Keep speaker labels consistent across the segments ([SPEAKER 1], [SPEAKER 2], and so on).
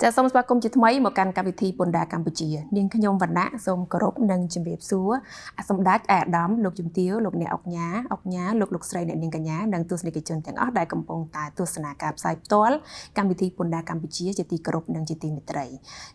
[SPEAKER 1] จะสมสปากรมจิตไหมหมกันการวิธีปนดากัมพูชีนิ่งขยมวันณะสมกรบนังจิมเรียบซัวสมดัชดำลูกจุมเตี้ยวลูกเนี่ยออกหญ้าลูกใส่เนี่ยนิ่งกันหญ้าดังตัวสนิทจนแต่งได้กำปองตายตัวสนาการใส่ต้นการวิธีปนดากัมพูชีจะตีกรบนังจิตีมิตร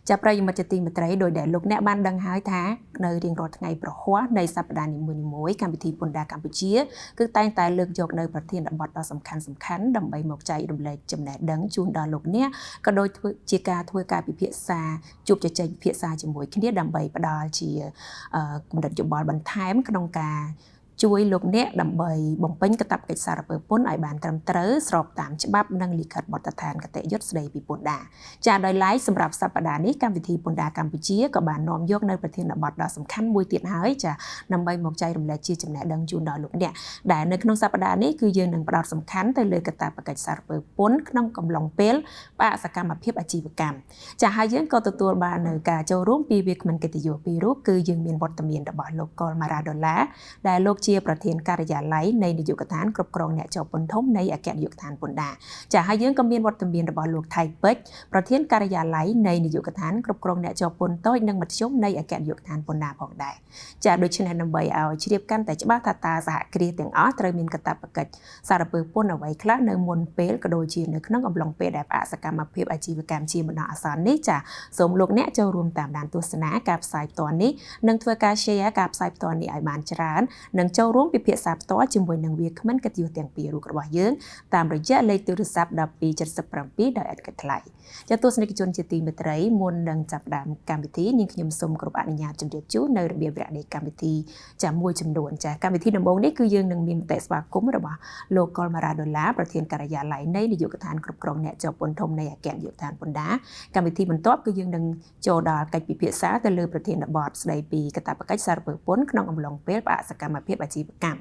[SPEAKER 1] จะประยุมจะตีมิตรโดยแดดลูกเนี่ยบ้านดังหายท้าในเรียงรอดไงประหัวในสัปดาห์นี้มือนิมวยการวิธีปนดากัมพูชีคือตายตายเลือกยกในประเทศบอดสำคัญดำใบหมกใจดำเลยจำแนกดังจูนดาลูกเนี่ยก็โดยเจียกาทั่วการพิพิธศาจูบจะใจพิพิธศาจมวยขึ้นที่ดำใบประดาเชียกลุ่มดัชยุบบอลบันท้ายมันขนมกาช่วยลูกเนี่ยดำใบบงเป็นกระตับกิจสารเปิดพ้นไอบานตรำเตอสอบตามฉบับนังลิขิตบทฐานกเตยศเสดปีปนดาจากโดยไล่สำหรับสัปดาห์นี้การวิธีปนดากัมพูชีกับบานน้อมยกในประเทศบทดาสำคัญมวยเตียนหายจะนำใบหมกใจดำแลชีจำแนกดังจูนดาลูกเนี่ยแต่ในขนมสัปดาห์นี้คือยืนหนึ่งประดาสำคัญแต่เลยกระตับกิจสารเปิดพ้นขนมกำลังเปลปะสกรรมเพียบอาชีพกรรมจะหายืนก็ตัวบานในการโจร่วมปีเวกมันกิติโยปีรูปคือยืนมีนบทเมียนดบอลโลกอลมาราดอลลาได้โลกเชียประเทศการยาไหลในนิยกฐานกรบกรองเนี่ยจบปนทมในอาแกนยุกฐานปนดาจะให้ยืนกำเบียนวัตถุเบียนระบอบโลกไทยเปิดประเทศการยาไหลในนิยกฐานกรบกรองเนี่ยจบปนโต้ยนังมัดชมในอาแกนยุกฐานปนดาผ่องได้จะโดยชนะนำใบเอาเชียบกันแต่จะบ้าตาสหกรีแต่งอ้อตรมินกระตับประกศสารเปิดปนเอาไว้คละในมวลเปลกระโดยจีนในขนมกำลังเปลแบบอาสกรรมเพียบอาชีพกรรมชีบนาอาสานนี้จะสมโลกเนี่ยจะรวมตามด่านตัวสนากับสายตอนนี้นังทัวกาเชียกับสายตอนนี้ไอบานจรานนังเจ้าร่วมปีเพียสาบตัวจึงบนนังเวียขมันกระติวเตียงปีรูกระบะเยื้องตามระยะเลยตัวสับดับปีจัดสับปรำปีได้อัดกระไหลจะตัวสนิทจนจิตีเมตรัยมวลดังจับดามการพิธียิ่งขยมสมกรบอนุญาตจำเดียจูในระเบียบระดับการพิธีจะมวยจำนวนจะการพิธีดำรงนี้คือยืนหนึ่งมีมแต่สปากุมระบะโลกอลมาราดอลลาประเทศการยาไหลในนิยกฐานกรบกรองเนี่ยจะปนทมในแกนยุกฐานปนดาการพิธีบรรทบคือยืนหนึ่งโจดาการพิพิธศาแต่เลือประเทศบอดสไลปีกระตับประกศสารเปิดพ้นขนมอมลงเปรปะสกรรมเพียบอาชีพกรรม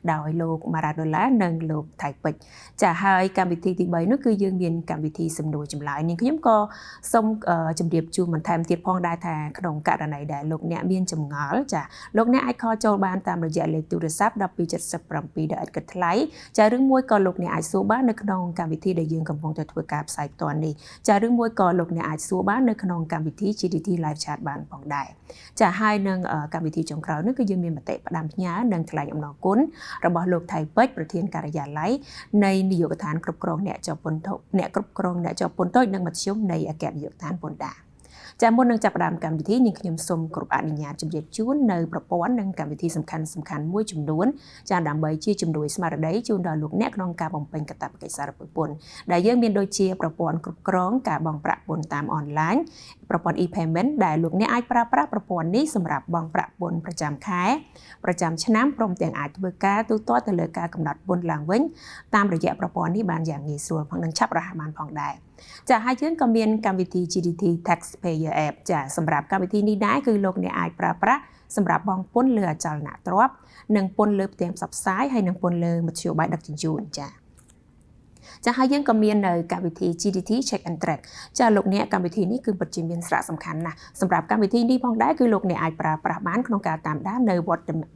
[SPEAKER 1] ดาวโลกมาราดอลลาหนึ่งโลกไทยปิดจะให้การวิธีที่ใบนั่นคือยืนเรียนการวิธีสมดุลจำหลายนี่คือยังก็ส่งจำเรียบจูมันทำเทียบพองได้ทางขนมกะระไหนได้โลกเนี่ยเบียนจำงอจะโลกเนี่ยไอคอโจบานตามระยะเลยตุรศัพท์ดับปีจัดสับปรำปีได้อัดกระไหลจะเรื่องมวยก่อโลกเนี่ยไอซูบ้านในขนมการวิธีได้ยืนกำปองจะถูกการใส่ตอนนี้จะเรื่องมวยก่อโลกเนี่ยไอซูบ้านในขนมการวิธี GDT ไลฟ์ชาร์ตบานพองได้จะให้หนึ่งการวิธีจงคราวนั่นคือยืนมีมาเตะประดามพิญญาหนึ่งทลายอำนองกุ้นระบอบโลกไทยเปิดประเทศการยาไหลในนิยกฐานกรบกรองเนี่ยจะปนทบเนี่ยกรบกรองเนี่ยจะปนต้อยนังมัดชมในอาแกนนิยกฐานปนดาจะมวลนังจับประดามการวิธียิ่งขยมสมกรบอนุญาตจำเรียบจูนในประปอนนังการวิธีสำคัญมวยจุ่มล้วนจะดำใบชี้จุ่มโดยสมาร์ทได้จูนดาวลูกแนกนองการบังเป็นกระตับกิจสารปปนได้ยื่นเบียนโดยเชียประปอนกรบกรองการบังประปนตามออนไลน์ประปอนe-payment ได้ลูกเนี่ยไอประปอนนี้สำหรับบังประปนประจำค้าประจำชนะพรมเตียงอาจเบิกการตู้โต๊ะตะเลกากำหนดบนหลังเว้นตามระยะประปอนนี้บานอย่างงีส่วนพังนังชับรหามานพองได้จะให้ยื่นกำเบียนการวิธี GDT Taxpayer App จะสำหรับการวิธีนี้ได้คือโลกในไอประสำหรับบองป้นเรือจลนาตรอบหนึ่งป้นเรือเตรียมสับซ้ายให้หนึ่งป้นเรือมัธยมใบดักจินจูนจะให้ยื่นกำเบียนในการวิธี GDT Check and Track จะโลกเนี่ยการวิธีนี้คือปัจจัยเป็นสาระสำคัญนะสำหรับการวิธีนี้พองได้คือโลกในไอประบ้านขนมการตามด้านใน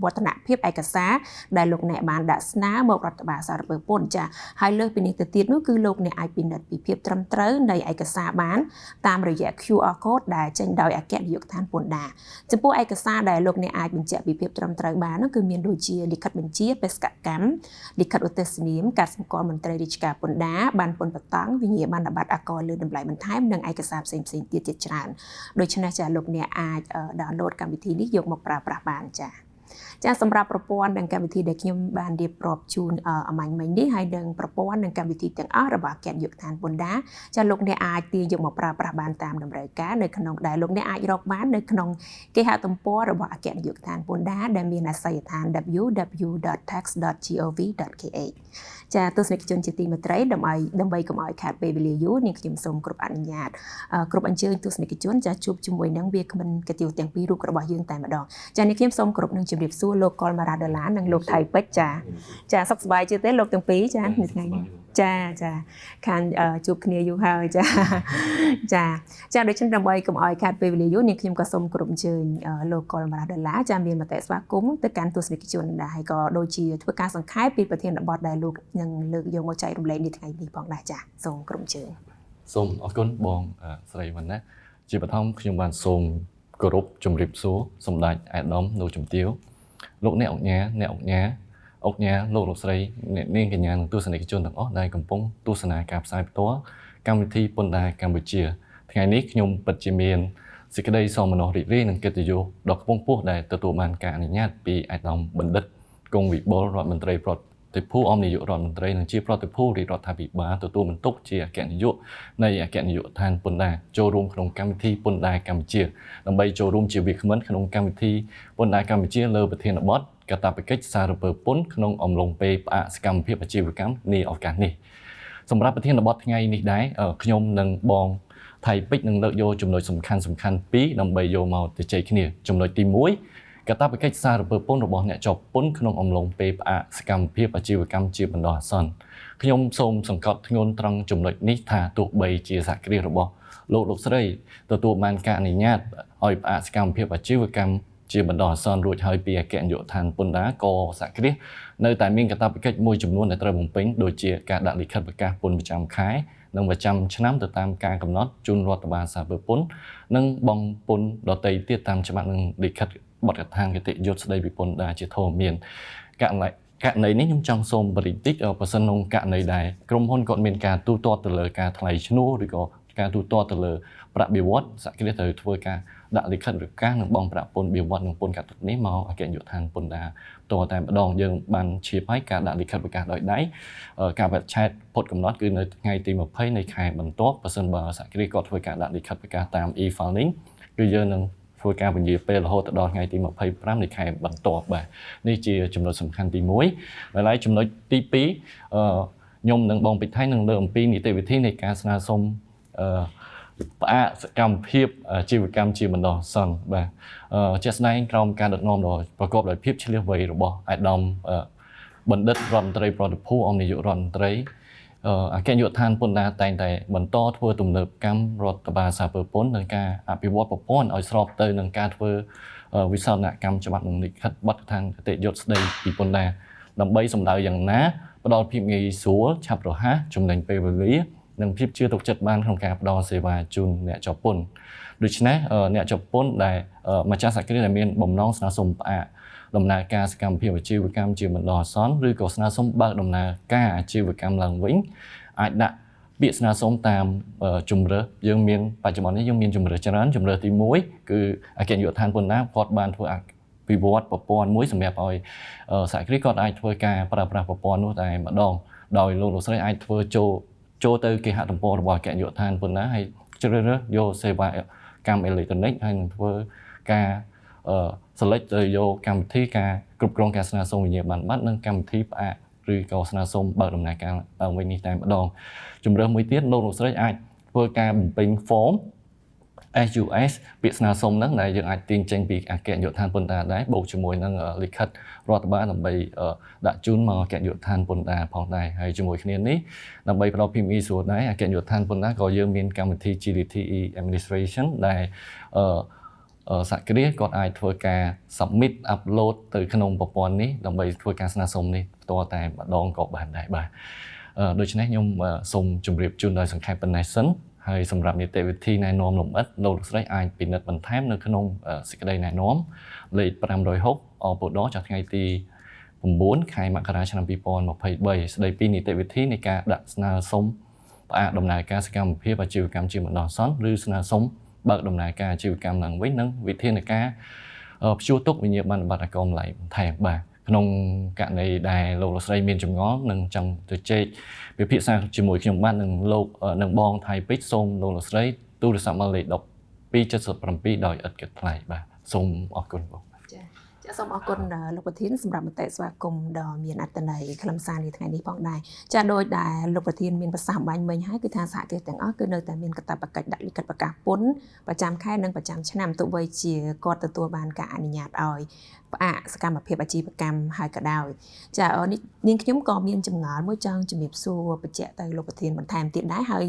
[SPEAKER 1] วัฒนเพียบไอกษาได้โลกในบ้านดัชนาเมื่อรัฐบาลสารเปิดปนจะให้เลือกเป็นนิตติดนู้คือโลกในไอปินดัดปีเพียบตรำเตอในไอกษาบ้านตามระยะ QR code ได้เช่นโดยอาแกนยุกฐานปนดาจะพวกไอกษาได้โลกในไอเป็นเจปีเพียบตรำเตอบ้านนั่นคือมีโดยเชียลิขัดบัญชีเปสกกรรมลิขัดอุตสนิมการสังกรมนตรีดิจการปนดาบานปนปตังวิญญาณบัตรอากรเลือดำไหลมันท้ายมันดังไอกษาเซ็งเตียดจานโดยชนะจะโลกเนี่ยอาจดาวน์โหลดการวิธีนี้ยกมาปราบานจะสำหรับประปอนดังการวิธีเด็กยมบานเดียบปรอบจูนมันนี้ให้ดังประปอนดังการวิธีแต่งระบาดแกนยุกฐานบนดาจะลงในอาตียกมาปราบานตามดำเนินการในขนมได้ลงในอาจรอกบ้านในขนมเกี่ยวกับตัวปอระบาดแกนยุกฐานบนดาได้มีอาศัยฐาน www.tax.gov.kh จะตัวสนิทจนจิตีมาไตรดำใบกับอ้อยขาดไปเบลียูนี่ขยมสมกรบอนุญาตกรบอันเชิญตัวสนิทจนจะจูบจุ่มไว้นังเบียมันกระติวแต่งปีรูกระบาดยืนแต่มาดองจะในขยมสมกรบนังจุ่มเรียบสู้โลกอลมาราดอลลานังโลกไทยเป็ดจะสักสบายเจอเต้โลกตั้งปีจ้าหนึ่งไงจะการจูบเนียอยู่ห่างจะโดยฉันดำใบกับอ้อยขาดไปเบลียูนี่ขยมกระสมกรบเชิญโลกอลมาราดอลลาจะมีมาแต่สวากุ้มแต่การตัวสนิทจนได้ก็โดยเชียทุกการสังขารปีประเทศบอดได้ลูกยังเลือกโยงหัวใจรุมเละนิดไงดีพองได้จ้ะส่งกรมเชิญ
[SPEAKER 2] សូមអរគុណបងស្រីវណ្ណាជាបឋមខ្ញុំបានសូមគោរពជម្រាបសួរសម្ដេចអាដាមនៅជំទាវលោកអ្នកអង្គញាលោកស្រីអ្នកនាងកញ្ញានិងទស្សនិកជនទាំងអស់ដែលកំពុងទស្សនាការផ្សាយផ្ទាល់កម្មវិធីពន្ធដារកម្ពុជាថ្ងៃនេះខ្ញុំពិតជាមានសេចក្តីសោមនស្សរីករាយនិងកិត្តិយសដ៏ខ្ពង់ខ្ពស់ដែលទទួលបានការអនុញ្ញាតពីអាដាមបណ្ឌិតគង់វិបុលរដ្ឋមន្ត្រីប្រតិភូអមនាយករដ្ឋមន្ត្រីនិងជាប្រតិភូរាជរដ្ឋាភិបាលទទួលបន្ទុកជាអគ្គនាយកនៃអគ្គនាយកដ្ឋានពន្ធដារចូលរួមក្នុងកម្មវិធីពន្ធដារកម្ពុជាដើម្បីចូលរួមជាវាគ្មិនក្នុងកម្មវិធីពន្ធដារកម្ពុជាលើប្រធានបទកាតព្វកិច្ចសារពើពន្ធក្នុងអំឡុងពេលផ្អាកសកម្មភាពអាជីវកម្មនាឱកាសនេះសម្រាប់ប្រធានបទថ្ងៃនេះដែរខ្ញុំនិងបងថៃពេជ្រនឹងលើកយកចំណុចសំខាន់ពីរដើម្បីយកមកជជែកគ្នាចំណុចទី1កាតព្វកិច្ចសារពើពន្ធរបស់អ្នកជាប់ពន្ធក្នុងអំឡុងពេលផ្អាកសកម្មភាពអាជីវកម្មជាបណ្ដោះអាសន្នខ្ញុំសូមសង្កត់ធ្ងន់ត្រង់ចំណុចនេះថាទោះបីជាសហគ្រាសរបស់លោកស្រីទទួលបានការអនុញ្ញាតឲ្យផ្អាកសកម្មភាពអាជីវកម្មជាបណ្ដោះអាសន្នរួចហើយពីអគ្គនាយកដ្ឋានពន្ធដារក៏សហគ្រាសនៅតែមានកាតព្វកិច្ចមួយចំនួនដែលត្រូវបំពេញដូចជាការដាក់លិខិតប្រកាសពន្ធប្រចាំខែនិងប្រចាំឆ្នាំទៅតាមការកំណត់ជូនរដ្ឋបាលសារពើពន្ធនិងបង់ពន្ធដទៃទៀតតាមច្បាប់និងលិខិតបទកថាគតិយុត្តស្តីពីពន្ធដារជាធម្មមានករណីនេះខ្ញុំចង់សូមបរិតិចបើសិនក្នុងករណីដែរក្រុមហ៊ុនគាត់មានការទូទាត់ទៅលើការថ្លៃឈ្នួលឬក៏ការទូទាត់ទៅលើប្រាក់បៀវត្សសហគ្រាសត្រូវធ្វើការដាក់លិខិតប្រកាសនិងបង់ប្រាក់ពន្ធបៀវត្សនិងពន្ធកាត់ទោសនេះមកអគ្គនាយកដ្ឋានពន្ធដារតតែម្ដងយើងបានឈៀបហើយការដាក់លិខិតប្រកាសដោយដៃការបិទឆែតផុតកំណត់គឺនៅថ្ងៃទី20នៃខែបន្ទាប់បើសិនបើសហគ្រាសគាត់ធ្វើការដាក់លិខិតប្រកាសតាម e-filing គឺយើងនឹងធ្វើការពន្យាពេលរហូតដល់ថ្ងៃទី25នៃខែបន្ទាប់បាទនេះជាចំណុចសំខាន់ទី1ហើយចំណុចទី2ខ្ញុំនិងបងពេជ្រថៃនឹងលើកអំពីនីតិវិធីនៃការស្នើសុំផ្អាកសកម្មភាពអាជីវកម្មជាបណ្ដោះអាសន្នបាទជាក់ស្ដែងក្រោមការដឹកនាំដ៏ប្រកបដោយភាពឈ្លាសវៃរបស់អាដាមបណ្ឌិតរដ្ឋមន្ត្រីប្រតិភូអមនាយករដ្ឋមន្ត្រីអគ្គនាយកដ្ឋានពន្ធដារតែងតែបន្តធ្វើទំនើបកម្មរដ្ឋបាលសារពើពន្ធនិងការអភិវឌ្ឍប្រព័ន្ធឲ្យស្របទៅនឹងការធ្វើវិសោធនកម្មច្បាប់និងលិខិតបទដ្ឋានគតិយុត្តស្តីពីពន្ធដារដើម្បីសម្ដៅយ៉ាងណាផ្ដល់ភាពងាយស្រួលឆាប់រហ័សចំណេញពេលវេលានិងភាពជឿទុកចិត្តបានក្នុងការផ្ដល់សេវាជូនអ្នកជាប់ពន្ធដូច្នេះអ្នកជាប់ពន្ធដែលម្ចាស់សហគ្រាសដែលមានបំណងស្នើសុំផ្អាកដំណើរការសកម្មភាពអាជីវកម្មជាបណ្ដោះអាសន្នឬក៏ស្នើសុំបើកដំណើរការអាជីវកម្មឡើងវិញអាចដាក់ពាក្យស្នើសុំតាមជំរើសយើងមានបច្ចុប្បន្ននេះយើងមានជំរើសច្រើនជំរើសទី1គឺអគ្គនាយកដ្ឋានពន្ធដារគាត់បានធ្វើវិវត្តប្រព័ន្ធមួយសម្រាប់ឲ្យសហគ្រាសគាត់អាចធ្វើការប្រើប្រាស់ប្រព័ន្ធនោះតែម្ដងដោយលោកស្រីអាចធ្វើចូលទៅគេហទំព័ររបស់អគ្គនាយកដ្ឋានពន្ធដារហើយជ្រើសរើសយកសេវាកម្មអេឡិចត្រូនិកហើយនឹងធ្វើការselect ទៅយកកម្មវិធីការគ្រប់គ្រងការស្នើសុំវិញ្ញាបនបត្រនិងកម្មវិធីផ្អាកឬក៏ស្នើសុំបើកដំណើរការឡើងវិញនេះតែម្ដងជំរើសមួយទៀតលោកស្រីអាចធ្វើការបំពេញ form SUS ពាក្យស្នើសុំហ្នឹងដែលយើងអាចទាញចេញពីអគ្គនាយកដ្ឋានពន្ធដារដែរបូកជាមួយនឹងលិខិតរដ្ឋបាលដើម្បីដាក់ជូនមកអគ្គនាយកដ្ឋានពន្ធដារផងដែរហើយជាមួយគ្នានេះដើម្បីផ្ដល់ភាពងាយស្រួលដែរអគ្គនាយកដ្ឋានពន្ធដារក៏យើងមានកម្មវិធី GDTE Administration ដែលសហគ្រាសគាត់អាចធ្វើការ submit upload ទៅក្នុងប្រព័ន្ធនេះដើម្បីធ្វើការស្នើសុំនេះផ្ទាល់តែម្ដងក៏បានដែរបាទដូច្នេះខ្ញុំសូមជម្រាបជូនដោយសង្ខេបប៉ុណ្ណេះសិនហើយសម្រាប់នីតិវិធីណែនាំលម្អិតលោកស្រីអាចពិនិត្យបន្ថែមនៅក្នុងសេចក្តីណែនាំលេខ560អពដចថ្ងៃទី9ខែមករាឆ្នាំ2023ស្តីពីនីតិវិធីនៃការដាក់ស្នើសុំផ្អាកដំណើរការសកម្មភាពអាជីវកម្មជាបណ្ដោះអាសន្នឬស្នើសុំបើកដំណើរការអាជីវកម្មឡើងវិញនិងវិធានការព្យួរទុកវិញ្ញាបនបត្រអាកម្លៃបន្ថែមបាទក្នុងករណីដែលលោកស្រីមានចម្ងល់និងចង់ទៅជែកពិភាក្សាជាមួយខ្ញុំបាននឹងលោកនឹងបងថៃពេជ្រសូមលោកស្រីទូរស័ព្ទមកលេខ1277ដោយឥតគិតថ្លៃបាទសូមអរគុណបង
[SPEAKER 1] ចាសូមអរគុណលោកប្រធានសម្រាប់មតិស្វាគមន៍ដ៏មានអត្ថន័យខ្លឹមសារនៃថ្ងៃនេះផងដែរចាដោយដែលលោកប្រធានមានប្រសាសន៍បាញ់មិញហើយគឺថាសហគ្រាសទាំងអស់គឺនៅតែមានកាតព្វកិច្ចដាក់លិខិតប្រកាសពន្ធប្រចាំខែនិងប្រចាំឆ្នាំទោះបីជាគាត់ទទួលបានការអនុញ្ញាតឲ្យផ្អាកសកម្មភាពអាជីវកម្មហើយក៏ដោយចានាងខ្ញុំក៏មានចម្ងល់មួយចង់ជំរាបសួរបញ្ជាក់ទៅលោកប្រធានបន្ថែមទៀតដែរហើយ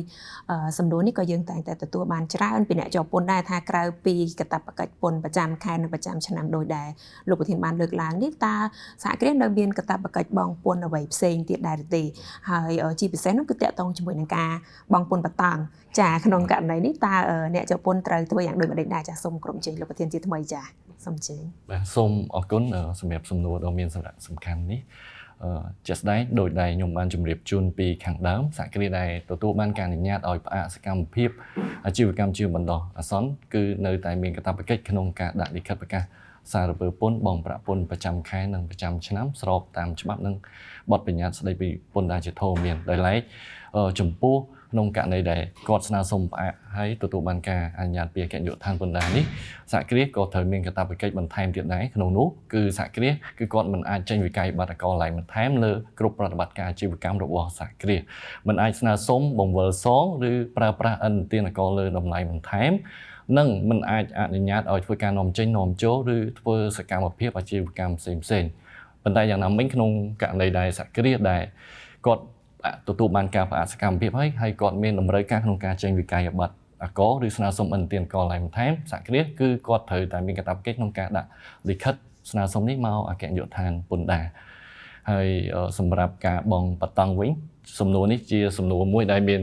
[SPEAKER 1] សំណួរនេះក៏យើងតែងតែទទួលបានច្រើនពីអ្នកជាប់ពន្ធដែរថាក្រៅពីកាតព្វកិច្ចពន្ធប្រចាំខែនិងប្រចាំឆ្នាំដោយដែរ លោកប្រធានបានលើកឡើងនេះតើសហគ្រាសនៅមានកាតព្វកិច្ចបងពុនអ្វីផ្សេងទៀតដែរទេហើយជាពិសេសនោះគឺតាក់ទងជាមួយនឹងការបងពុនបតង់ចាក្នុងករណីនេះតើអ្នកជាពុនត្រូវធ្វើយ៉ាងដូចម្តេចដែរចាសូមក្រុមជើងលោកប្រធានជាថ្មីចាសូមជើង
[SPEAKER 2] បាទសូមអរគុណសម្រាប់សំណួរដ៏មានសារៈសំខាន់នេះជាក់ស្ដែងដោយដែលខ្ញុំបានជម្រាបជូនពីខាងដើមសហគ្រាសដែលទទួលបានការអនុញ្ញាតឲ្យផ្អាកសកម្មភាពអាជីវកម្មជាបណ្ដោះអាសន្នគឺនៅតែមានកាតព្វកិច្ចក្នុងការដាក់លិខិតប្រកាសសារពើពន្ធបង់ប្រាក់ពន្ធប្រចាំខែនិងប្រចាំឆ្នាំស្របតាមច្បាប់និងបទបញ្ញត្តិស្តីពីពន្ធដារជាធរមានដោយឡែកចំពោះក្នុងករណីដែលគាត់ស្នើសុំផ្អាកហើយទទួលបានការអនុញ្ញាតពីអគ្គនាយកដ្ឋានពន្ធដារនេះសហគ្រាសក៏ត្រូវមានកាតព្វកិច្ចបន្ថែមទៀតដែរក្នុងនោះគឺសហគ្រាសគឺគាត់មិនអាចចេញវិក័យប័ត្រករឡើងបន្ថែមលើគ្រប់ប្រតិបត្តិការអាជីវកម្មរបស់សហគ្រាសមិនអាចស្នើសុំបង្វិលសងឬប្រើប្រាស់ឥណទានករលើតម្លៃបន្ថែមនិងមិនអាចអនុញ្ញាតឲ្យធ្វើការនាំចេញនាំចូលឬធ្វើសកម្មភាពអាជីវកម្មផ្សេងៗប៉ុន្តែយ៉ាងណាមិញក្នុងករណីដែលសហគ្រាសដែលគាត់ទទួលបានការផ្អាកសកម្មភាពហើយគាត់មានតម្រូវការក្នុងការចេញវិក័យប័ត្រករឬស្នើសុំឥណទានករឡើងបន្ថែមសហគ្រាសគឺគាត់ត្រូវតែមានកាតព្វកិច្ចក្នុងការដាក់លិខិតស្នើសុំនេះមកអគ្គនាយកដ្ឋានពន្ធដារហើយសម្រាប់ការបង់បតង់វិញសំណួរនេះជាសំណួរមួយដែលមាន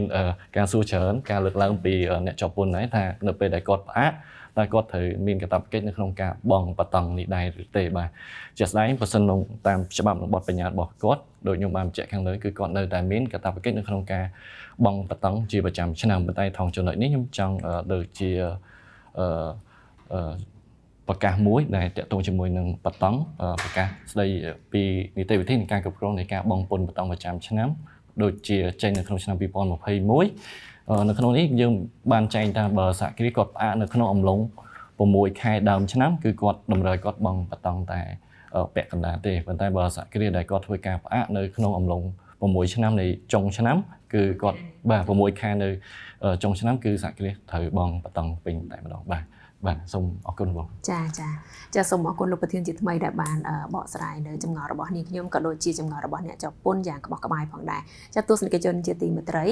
[SPEAKER 2] ការសួរច្រើនការលើកឡើងពីអ្នកជាប់ពន្ធដែរថានៅពេលដែលគាត់ផ្អាកតែគាត់ត្រូវមានកាតព្វកិច្ចនៅក្នុងការបង់បតង់នេះដែរឬទេបាទជាក់ស្ដែងបើសិនតាមច្បាប់និងបទបញ្ញត្តិរបស់គាត់ដោយខ្ញុំបានបញ្ជាក់ខាងលើគឺគាត់នៅតែមានកាតព្វកិច្ចនៅក្នុងការបង់បតង់ជាប្រចាំឆ្នាំប៉ុន្តែថងចំណុចនេះខ្ញុំចង់ដូចជាប្រកាសមួយដែលតាក់ទងជាមួយនឹងបតង់ប្រកាសស្ដីពីនីតិវិធីនៃការគ្រប់គ្រងនៃការបង់ពន្ធបតង់ប្រចាំឆ្នាំដូចជាចេញនៅក្នុងឆ្នាំ2021នៅក្នុងនេះយើងបានចែងថាបើសហគ្រាសគាត់ផ្អាកនៅក្នុងអំឡុង6ខែដើមឆ្នាំគឺគាត់តម្រូវគាត់បង់បតង់តែពាក់កណ្ដាលទេប៉ុន្តែបើសហគ្រាសដែលគាត់ធ្វើការផ្អាកនៅក្នុងអំឡុង6ឆ្នាំនៃចុងឆ្នាំគឺគាត់បាទ6ខែនៅចុងឆ្នាំគឺសហគ្រាសត្រូវបង់បតង់ពេញតែម្ដងបាទសូមអរគុណបង
[SPEAKER 1] ចាសូមអរគុណលោកប្រធានជាថ្មីដែលបានបកស្រាយនៅចម្ងល់របស់នាងខ្ញុំក៏ដូចជាចម្ងល់របស់អ្នកជាប់ពន្ធយ៉ាងក្បោះក្បាយផងដែរចាទស្សនិកជនជាទីមេត្រី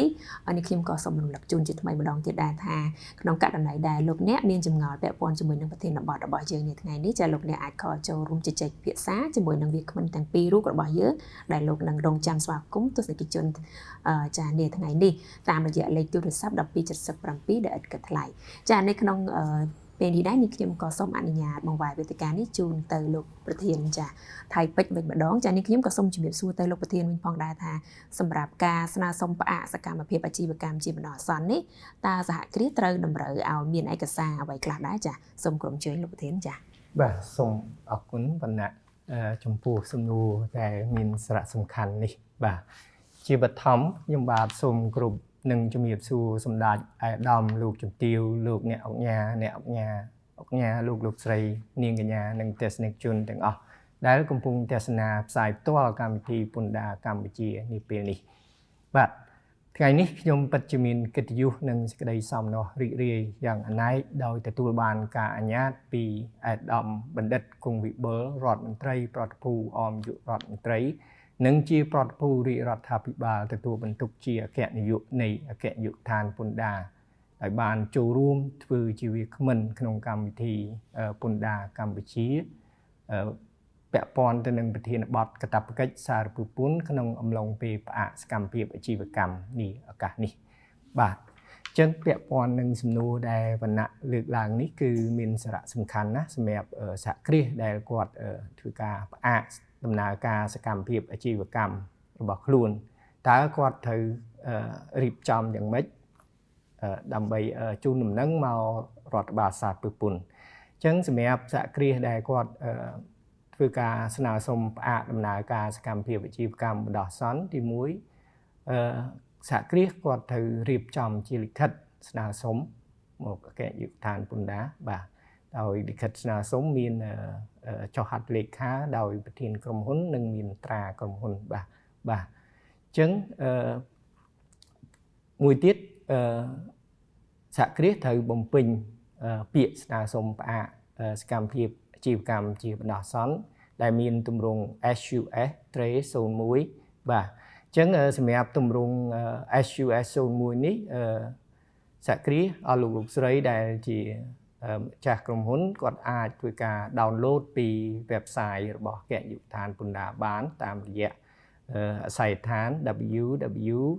[SPEAKER 1] នាងខ្ញុំក៏សូមរំលឹកជូនជាថ្មីម្ដងទៀតដែរថាក្នុងករណីដែលលោកអ្នកមានចម្ងល់ពាក់ព័ន្ធជាមួយនឹងប្រធានបទរបស់យើងនាថ្ងៃនេះចាលោកអ្នកអាចខលចូលរួមជជែកពិភាក្សាជាមួយនឹងវាគ្មិនទាំងពីររូបរបស់យើងដែលលោកនឹងរងចាំស្វាគមន៍ទស្សនិកជនចានាថ្ងៃនេះតាមរយៈលេខទូរស័ព្ទ1277ដែលឥតគិតថ្លៃចានៅក្នុងពេលនេះដែរនេះខ្ញុំក៏សូមអនុញ្ញាតបង្វែរវេទិកានេះជូនទៅលោកប្រធានចាថៃពេជ្រវិញម្ដងចានេះខ្ញុំក៏សូមជម្រាបសួរទៅលោកប្រធានវិញផងដែរថាសម្រាប់ការស្នើសុំផ្អាកសកម្មភាពអាជីវកម្មជាបណ្ដោះអាសន្ននេះតើសហគ្រាសត្រូវតម្រូវឲ្យមានឯកសារអ្វីខ្លះដែរចាសូមក្រុមជើញលោកប្រធានចា
[SPEAKER 3] បាទសូមអរគុណវណ្ណៈចំពោះសំណួរដែលមានសារៈសំខាន់នេះបាទជាបឋមខ្ញុំបាទសូមគ្រប់នឹងជំរាបសួរសម្ដេចអាយដាមលោកជំទាវលោកអ្នកអង្គញាលោកស្រីនាងកញ្ញានិងទស្សនិកជនទាំងអស់ដែលកំពុងទស្សនាផ្សាយផ្ទាល់កម្មវិធីពន្ធដារកម្ពុជានាពេលនេះបាទថ្ងៃនេះខ្ញុំពិតជាមានកិត្តិយសនិងសេចក្តីសោមនស្សរីករាយយ៉ាងអនេកដោយទទួលបានការអនុញ្ញាតពីអាយដាមបណ្ឌិតគង់វិបុលរដ្ឋមន្ត្រីប្រតិភូអមយុរដ្ឋមន្ត្រីនិងជាប្រតិភូរាជរដ្ឋាភិបាលទទួលបន្ទុកជាអគ្គនាយកនៃអគ្គនាយកដ្ឋានពន្ធដារហើយបានចូលរួមធ្វើជាវាគ្មិនក្នុងកម្មវិធីពន្ធដារកម្ពុជាពាក់ព័ន្ធទៅនឹងប្រធានបទកាតព្វកិច្ចសារពើពន្ធក្នុងអំឡុងពេលផ្អាកសកម្មភាពអាជីវកម្មនេះឱកាសនេះបាទចឹងពាក់ព័ន្ធនឹងសំណួរដែលវណ្ណៈលើកឡើងនេះគឺមានសារៈសំខាន់ណាស់សម្រាប់សហគ្រាសដែលគាត់ធ្វើការផ្អាកដំណើរការសកម្មភាពអាជីវកម្មរបស់ខ្លួនតើគាត់ត្រូវរៀបចំយ៉ាងម៉េចដើម្បីជូនដំណឹងមករដ្ឋបាលសារពើពន្ធអញ្ចឹងសម្រាប់សហគ្រាសដែលគាត់ធ្វើការស្នើសុំផ្អាកដំណើរការសកម្មភាពអាជីវកម្មបណ្ដោះអាសន្នទី1សហគ្រាសគាត់ត្រូវរៀបចំជាលិខិតស្នើសុំមកអគ្គនាយកដ្ឋានពន្ធដារបាទដោយលិខិតស្នើសុំមានចុះហត្ថលេខាដោយប្រធានក្រុមហ៊ុននិងមានត្រាក្រុមហ៊ុនបាទអញ្ចឹងមួយទៀតសហគ្រាសត្រូវបំពេញពាក្យស្នើសុំផ្អាកសកម្មភាពអាជីវកម្មជាបណ្ដោះអាសន្នដែលមានទម្រង់ SUS Trace 01បាទអញ្ចឹងសម្រាប់ទម្រង់ SUS 01នេះសហគ្រាសលោកស្រីដែលជា ចាស់ក្រុមហ៊ុនគាត់អាចធ្វើការ download ពី website របស់គណៈយុទ្ធឋានពន្ធដារបានតាមរយៈអាស័យដ្ឋាន www.gov.kh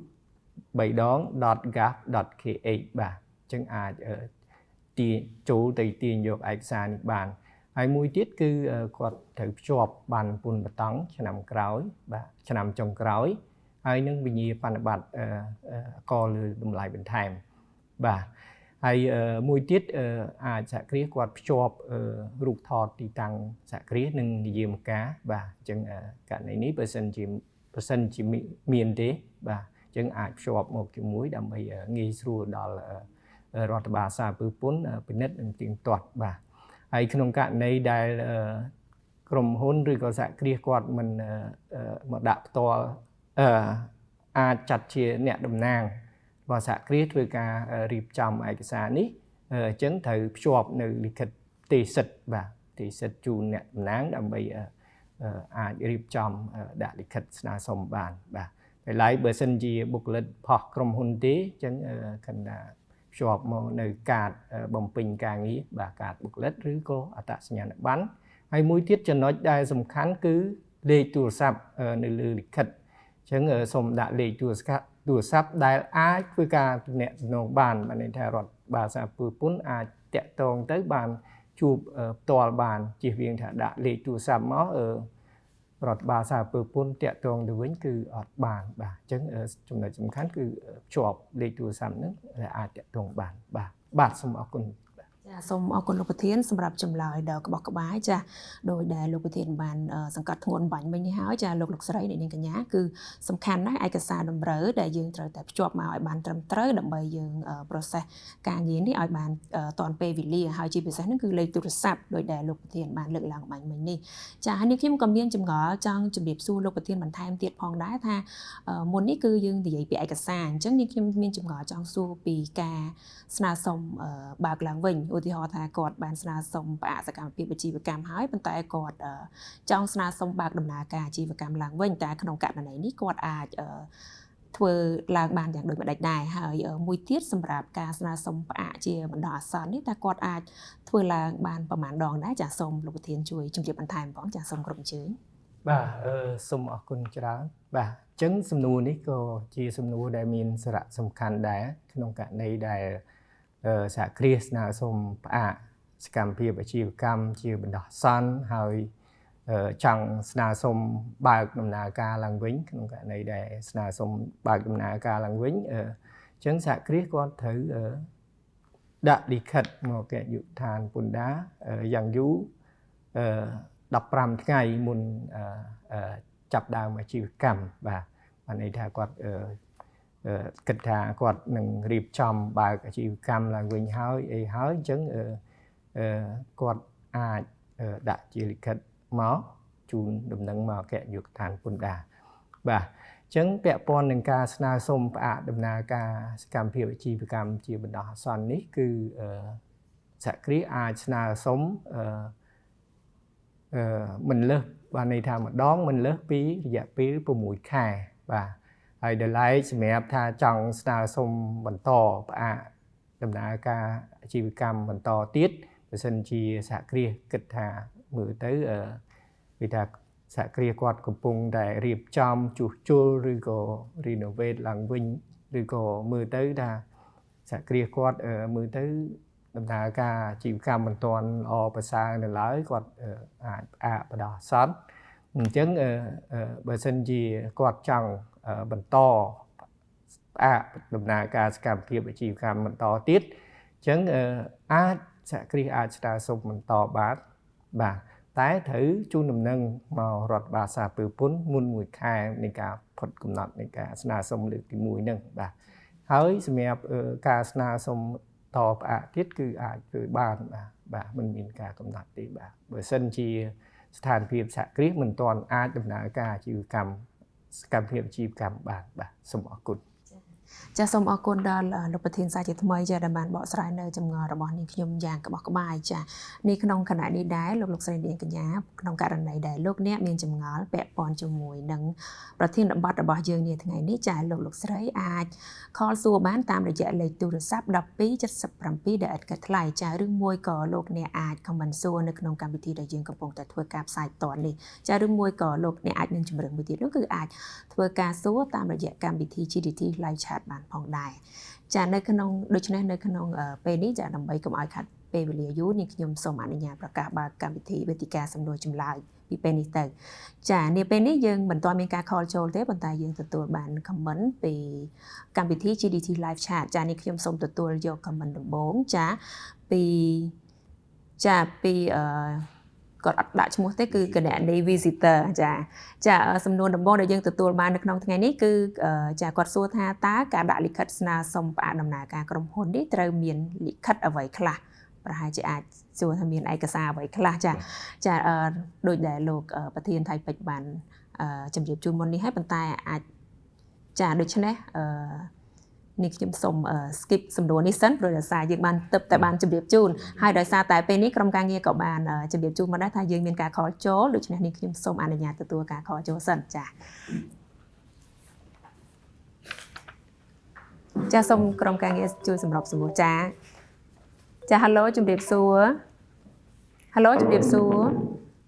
[SPEAKER 3] បាទអញ្ចឹងអាចចូលទៅទាញយកឯកសារនេះបានហើយមួយទៀតគឺគាត់ត្រូវភ្ជាប់បានពុនបតង់ឆ្នាំក្រោយបាទឆ្នាំចុងក្រោយហើយនឹងវិញ្ញាបនបត្រកលើតម្លៃបន្ថែមបាទហើយមួយទៀតអាចសហគ្រាសគាត់ភ្ជាប់រូបថតទីតាំងសហគ្រាសនិងនិយាមការបាទអញ្ចឹងករណីនេះបើសិនជាមានទេបាទអញ្ចឹងអាចភ្ជាប់មកជាមួយដើម្បីងាយស្រួលដល់រដ្ឋបាលសារពើពន្ធពិនិត្យនិងទៀងទាត់បាទហើយក្នុងករណីដែលក្រុមហ៊ុនឬក៏សហគ្រាសគាត់មិនមកដាក់ផ្ទាល់អាចចាត់ជាអ្នកតំណាងរបស់សហគ្រាសធ្វើការរៀបចំឯកសារនេះអញ្ចឹងត្រូវភ្ជាប់នៅលិខិតទេសសិទ្ធបាទទេសសិទ្ធជូនអ្នកតំណាងដើម្បីអាចរៀបចំដាក់លិខិតស្នើសុំបានបាទតែឡើយបើសិនជាបុគ្គលិកផុសក្រុមហ៊ុនទេអញ្ចឹងគណៈភ្ជាប់មកនៅកាតបំពេញការងារបាទកាតបុគ្គលិកឬក៏អត្តសញ្ញាណប័ណ្ណហើយមួយទៀតចំណុចដែលសំខាន់គឺលេខទូរស័ព្ទនៅលើលិខិតអញ្ចឹងសូមដាក់លេខទូរស័ព្ទដែលអាចធ្វើការទំនាក់ទំនងបានន័យថារដ្ឋបាលសារពើពន្ធអាចតាក់ទងទៅបានជួបផ្ទាល់បានជៀសវាងថាដាក់លេខទូរស័ព្ទមករដ្ឋបាលសារពើពន្ធតាក់ទងទៅវិញគឺអត់បានបាទអញ្ចឹងចំណុចសំខាន់គឺភ្ជាប់លេខទូរស័ព្ទហ្នឹងដែលអាចតាក់ទងបានបាទសូមអរគុណ
[SPEAKER 1] ចាសូមអរគុណលោកប្រធានសម្រាប់ចម្លើយដ៏ក្បោះក្បាយចាដោយដែលលោកប្រធានបានសង្កត់ធ្ងន់បាញ់មិញនេះហើយចាលោកស្រីអ្នកនាងកញ្ញាគឺសំខាន់ណាស់ឯកសារតម្រូវដែលយើងត្រូវតែភ្ជាប់មកឲ្យបានត្រឹមត្រូវដើម្បីយើង process ការងារនេះឲ្យបានតាន់ពេលវេលាហើយជាពិសេសហ្នឹងគឺលេខទូរស័ព្ទដោយដែលលោកប្រធានបានលើកឡើងបាញ់មិញនេះចាហើយនេះខ្ញុំក៏មានចម្ងល់ចង់ជម្រាបសួរលោកប្រធានបន្ថែមទៀតផងដែរថាមុននេះគឺយើងនិយាយពីឯកសារអញ្ចឹងខ្ញុំមានចម្ងល់ចង់សួរពីការស្នើសុំបើកឡើងវិញឧទាហរណ៍ថាគាត់បានស្នើសុំផ្អាកសកម្មភាពអាជីវកម្មហើយប៉ុន្តែគាត់ចង់ស្នើសុំបើកដំណើរការអាជីវកម្មឡើងវិញតែក្នុងករណីនេះគាត់អាចធ្វើឡើងបានយ៉ាងដូចម្ដេចដែរហើយមួយទៀតសម្រាប់ការស្នើសុំផ្អាកជាបណ្ដោះអាសន្ននេះតើគាត់អាចធ្វើឡើងបានប្រមាណដងដែរចាសូមលោកប្រធានជួយជម្រាបបន្ថែមផងចាសូមគ្រប់អញ្ជើញ
[SPEAKER 3] បាទសូមអរគុណច្រើនបាទអញ្ចឹងសំណួរនេះក៏ជាសំណួរដែលមានសារៈសំខាន់ដែរក្នុងករណីដែលសហគ្រាសស្នើសុំផ្អាកសកម្មភាពអាជីវកម្មជាបណ្ដោះអាសន្នហើយចង់ស្នើសុំបើកដំណើរការឡើងវិញក្នុងករណីដែលស្នើសុំបើកដំណើរការឡើងវិញអញ្ចឹងសហគ្រាសគាត់ត្រូវដាក់លិខិតមកគណៈយុទ្ធដ្ឋានពន្ធដារយ៉ាងយូរ15ថ្ងៃមុនចាប់ដើមអាជីវកម្មបាទបានន័យថាគាត់គិតថាគាត់នឹងរៀបចំបើកអាជីវកម្មឡើងវិញហើយហើយអញ្ចឹងគាត់អាចដាក់ជាលិខិតមកជូនដំណឹងមកគណៈយុទ្ធដ្ឋានពន្ធដារបាទអញ្ចឹងពាក់ព័ន្ធនឹងការស្នើសុំផ្អាកដំណើរការសកម្មភាពអាជីវកម្មជាបណ្ដោះអាសន្ននេះគឺសហគ្រាសអាចស្នើសុំមិនលើសបានន័យថាម្ដងមិនលើសពីរយៈពេល6ខែបាទហើយដែលឡែកសម្រាប់ថាចង់ស្នើសុំបន្តផ្អាកដំណើរការអាជីវកម្មបន្តទៀតបើសិនជាសហគ្រាសគិតថាមើលទៅវាថាសហគ្រាសគាត់កំពុងតែរៀបចំជួសជុលឬក៏ renovate ឡើងវិញឬក៏មើលទៅថាសហគ្រាសគាត់មើលទៅដំណើរការអាជីវកម្មមិនទាន់ល្អប្រសើរនៅឡើយគាត់អាចផ្អាកបណ្ដោះអាសន្នអញ្ចឹងបើសិនជាគាត់ចង់បន្តផ្អាកដំណើរការសកម្មភាពអាជីវកម្មបន្តទៀតអញ្ចឹងអាចសហគ្រាសអាចស្នើសុំបន្តបានបាទតែត្រូវជូនដំណឹងមករដ្ឋបាលសារពើពន្ធមុន1ខែនៃការផុតកំណត់នៃការស្នើសុំលើកទី1ហ្នឹងបាទហើយសម្រាប់ការស្នើសុំតផ្អាកទៀតគឺអាចធ្វើបានបាទមិនមានការកំណត់ទេបាទបើសិនជាស្ថានភាពសហគ្រាសមិនទាន់អាចដំណើរការអាជីវកម្មសកម្មភាពអាជីវកម្មបានបាទសូមអរគុណ
[SPEAKER 1] ចាសូមអរគុណដល់លោកប្រធានសាជាថ្មីចាដែលបានបកស្រាយនៅចម្ងល់របស់នាងខ្ញុំយ៉ាងក្បោះក្បាយចានេះក្នុងគណៈនេះដែរលោកស្រីនាងកញ្ញាក្នុងករណីដែលលោកអ្នកមានចម្ងល់ពាក់ព័ន្ធជាមួយនឹងប្រធានបទរបស់យើងនាថ្ងៃនេះចាលោកស្រីអាចខលសួរបានតាមរយៈលេខទូរស័ព្ទ1277ដែលឥតគិតថ្លៃចាឬមួយក៏លោកអ្នកអាច comment សួរនៅក្នុងកម្មវិធីដែលយើងកំពុងតែធ្វើការផ្សាយផ្ទាល់នេះចាឬមួយក៏លោកអ្នកអាចនឹងជំរឿនមួយទៀតនោះគឺអាចធ្វើការសួរតាមរយៈកម្មវិធី GDT Live Chat បានផងដែរចានៅក្នុងដូច្នេះនៅក្នុងពេលនេះចាដើម្បីកុំឲ្យខាត់ពេលវេលាយូរនេះខ្ញុំសូមអនុញ្ញាតប្រកាសបើកកម្មវិធីវេទិកាសំណួរចម្លើយពីពេលនេះទៅចានាពេលនេះយើងមិនទាន់មានការ call ចូលទេប៉ុន្តែយើងទទួលបាន comment ពីកម្មវិធី GDT Live Chat ចានេះខ្ញុំសូមទទួលយក comment ដំបូងចាពីគាត់អត់ដាក់ឈ្មោះទេគឺគណនី visitor ចាសំណួរដំបូងដែលយើងទទួលបាននៅក្នុងថ្ងៃនេះគឺចាគាត់សួរថាតើការដាក់លិខិតស្នើសុំផ្អាកដំណើរការក្រុមហ៊ុននេះត្រូវមានលិខិតអ្វីខ្លះប្រហែលជាអាចសួរថាមានឯកសារអ្វីខ្លះចាដូចដែលលោកប្រធានថៃពេជ្របានជម្រាបជូនមុននេះហើយប៉ុន្តែអាចចាដូច្នេះនេះខ្ញុំសូម skip សំណួរនេះសិនព្រោះដោយសារយើងបានទឹកតែបានជម្រាបជូនហើយដោយសារតែពេលនេះក្រុមការងារក៏បានជម្រាបជូនមកដែរថាយើងមានការខលចូលដូច្នេះនេះខ្ញុំសូមអនុញ្ញាតទទួលការខលចូលសិនចាសូមក្រុមការងារជួយសម្របសម្រួលចា hello ជម្រាបសួរ hello ជម្រាបសួរ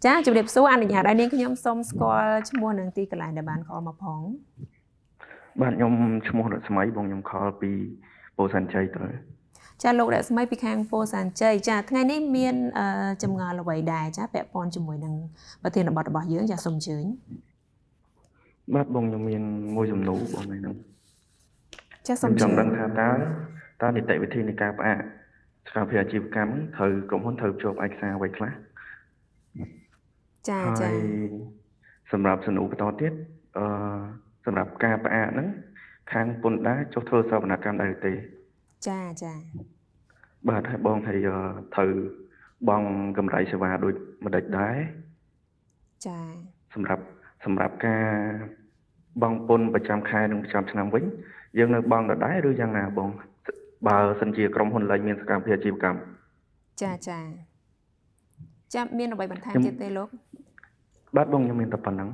[SPEAKER 1] ចាជម្រាបសួរអនុញ្ញាតឲ្យនាងខ្ញុំសូមស្គាល់ឈ្មោះនិងទីកន្លែងដែលបានខលមកផង
[SPEAKER 4] បាទខ្ញុំឈ្មោះរស្មីបងខ្ញុំខលពីពោធិ៍សែនជ័យទៅ
[SPEAKER 1] ចាលោករស្មីពីខាងពោធិ៍សែនជ័យចាថ្ងៃនេះមានចម្ងល់អ្វីដែរចាពាក់ព័ន្ធជាមួយនឹងប្រធានបទរបស់យើងចាសូមអញ្ជើញ
[SPEAKER 4] បាទបងខ្ញុំមានមួយសំណួរបងហ្នឹង
[SPEAKER 1] ចាសូមអញ្ជើញ
[SPEAKER 4] ខ្ញុំចង់ដឹងថាតើនីតិវិធីនៃការផ្អាកសកម្មភាពអាជីវកម្មត្រូវក្រុមហ៊ុនត្រូវភ្ជាប់ឯកសារអ្វីខ្លះ
[SPEAKER 1] ចា
[SPEAKER 4] សម្រាប់សំណួរបន្តទៀតសម្រាប់ការផ្អាកហ្នឹងខាងពន្ធដារចុះធ្វើសវនកម្មដែរទេ
[SPEAKER 1] ចា
[SPEAKER 4] បាទហើយបងហើយត្រូវបង់កម្រៃសេវាដូចម្ដេចដែរ
[SPEAKER 1] ចា
[SPEAKER 4] សម្រាប់ការបង់ពន្ធប្រចាំខែនិងប្រចាំឆ្នាំវិញយើងនៅបង់ដដែលឬយ៉ាងណាបងបើសិនជាក្រុមហ៊ុនលែងមានសកម្មភាពអាជីវកម្ម
[SPEAKER 1] ចាមានអ្វីបន្ថែមទៀតទេលោក
[SPEAKER 4] បាទបងខ្ញុំមានតែប៉ុណ្ណឹង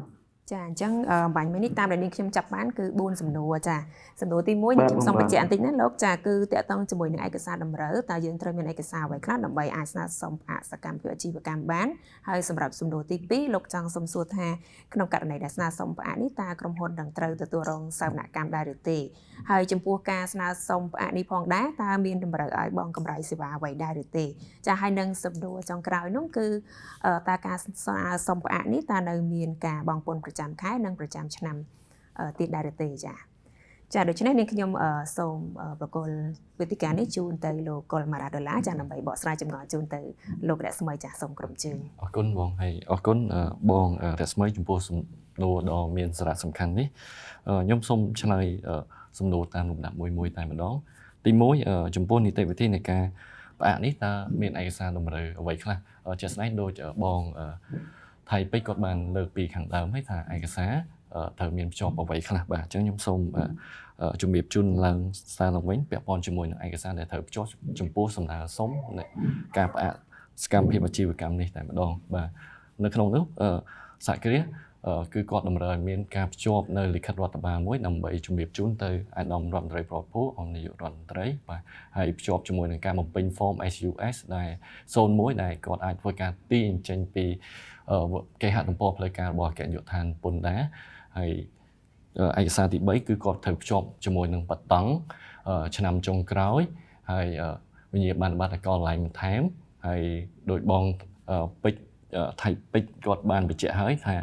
[SPEAKER 1] ចាអញ្ចឹងបាញ់មិញនេះតាមដែលនាងខ្ញុំចាប់បានគឺ4សំណួរចាសំណួរទី1ខ្ញុំសូមបញ្ជាក់បន្តិចណាលោកចាគឺតកតងជាមួយនឹងឯកសារតម្រូវតើយើងត្រូវមានឯកសារអ្វីខ្លះដើម្បីអាចស្នើសុំផ្អាកសកម្មភាពអាជីវកម្មបានហើយសម្រាប់សំណួរទី2លោកចង់សុំសួរថាក្នុងករណីដែលស្នើសុំផ្អាកនេះតើក្រុមហ៊ុននឹងត្រូវទទួលរងសវនកម្មដែរឬទេហើយចំពោះការស្នើសុំផ្អាកនេះផងដែរតើមានតម្រូវឲ្យបង់កម្រៃសេវាអ្វីដែរឬទេចាហើយនឹងសំណួរចុងក្រោយនោះគឺតើការស្នើសុំផ្អាកនេះតើនៅមានការបង់ពន្ធប្រចាំខែនិងប្រចាំឆ្នាំទៀតដែរទេចាដូច្នេះនាងខ្ញុំសូមប្រកល់វេទិកានេះជូនទៅលោកកុលម៉ារ៉ាដុល្លារចាដើម្បីបកស្រាយចម្ងល់ជូនទៅលោករស្មីចាសូមក្រុមជើង
[SPEAKER 2] អរគុណបងហើយអរគុណបងរស្មីចំពោះសំណួរដ៏មានសារៈសំខាន់នេះខ្ញុំសូមឆ្លើយសំណួរតាមលំដាប់មួយតែម្ដងទី1ចំពោះនីតិវិធីនៃការផ្អាកនេះតើមានឯកសារតម្រូវអ្វីខ្លះជាក់ស្ដែងដូចបងថៃពេជ្រគាត់បានលើកពីខាងដើមហើយថាឯកសារត្រូវមានភ្ជាប់អ្វីខ្លះបាទអញ្ចឹងខ្ញុំសូមជំរាបជូនឡើងសារឡើងវិញពាក់ព័ន្ធជាមួយនឹងឯកសារដែលត្រូវភ្ជាប់ចំពោះសំណើសុំនៃការផ្អាកសកម្មភាពអាជីវកម្មនេះតែម្ដងបាទនៅក្នុងនោះសហគ្រាសគឺគាត់តម្រូវឲ្យមានការភ្ជាប់នៅលិខិតរដ្ឋបាលមួយដើម្បីជំរាបជូនទៅអាដាមរដ្ឋមន្ត្រីប្រពន្ធអង្គនាយករដ្ឋមន្ត្រីបាទហើយភ្ជាប់ជាមួយនឹងការបំពេញ form SUS ដែល01ដែលគាត់អាចធ្វើការទាញចេញពីគេហទំព័រផ្លូវការរបស់អគ្គនាយកដ្ឋានពន្ធដារហើយឯកសារទី3គឺគាត់ត្រូវភ្ជាប់ជាមួយនឹងបតង់ឆ្នាំចុងក្រោយហើយវិញ្ញាបនបត្រកលឡើងបន្ថែមហើយដោយបងពេជ្រថៃពេជ្រគាត់បានបញ្ជាក់ហើយថា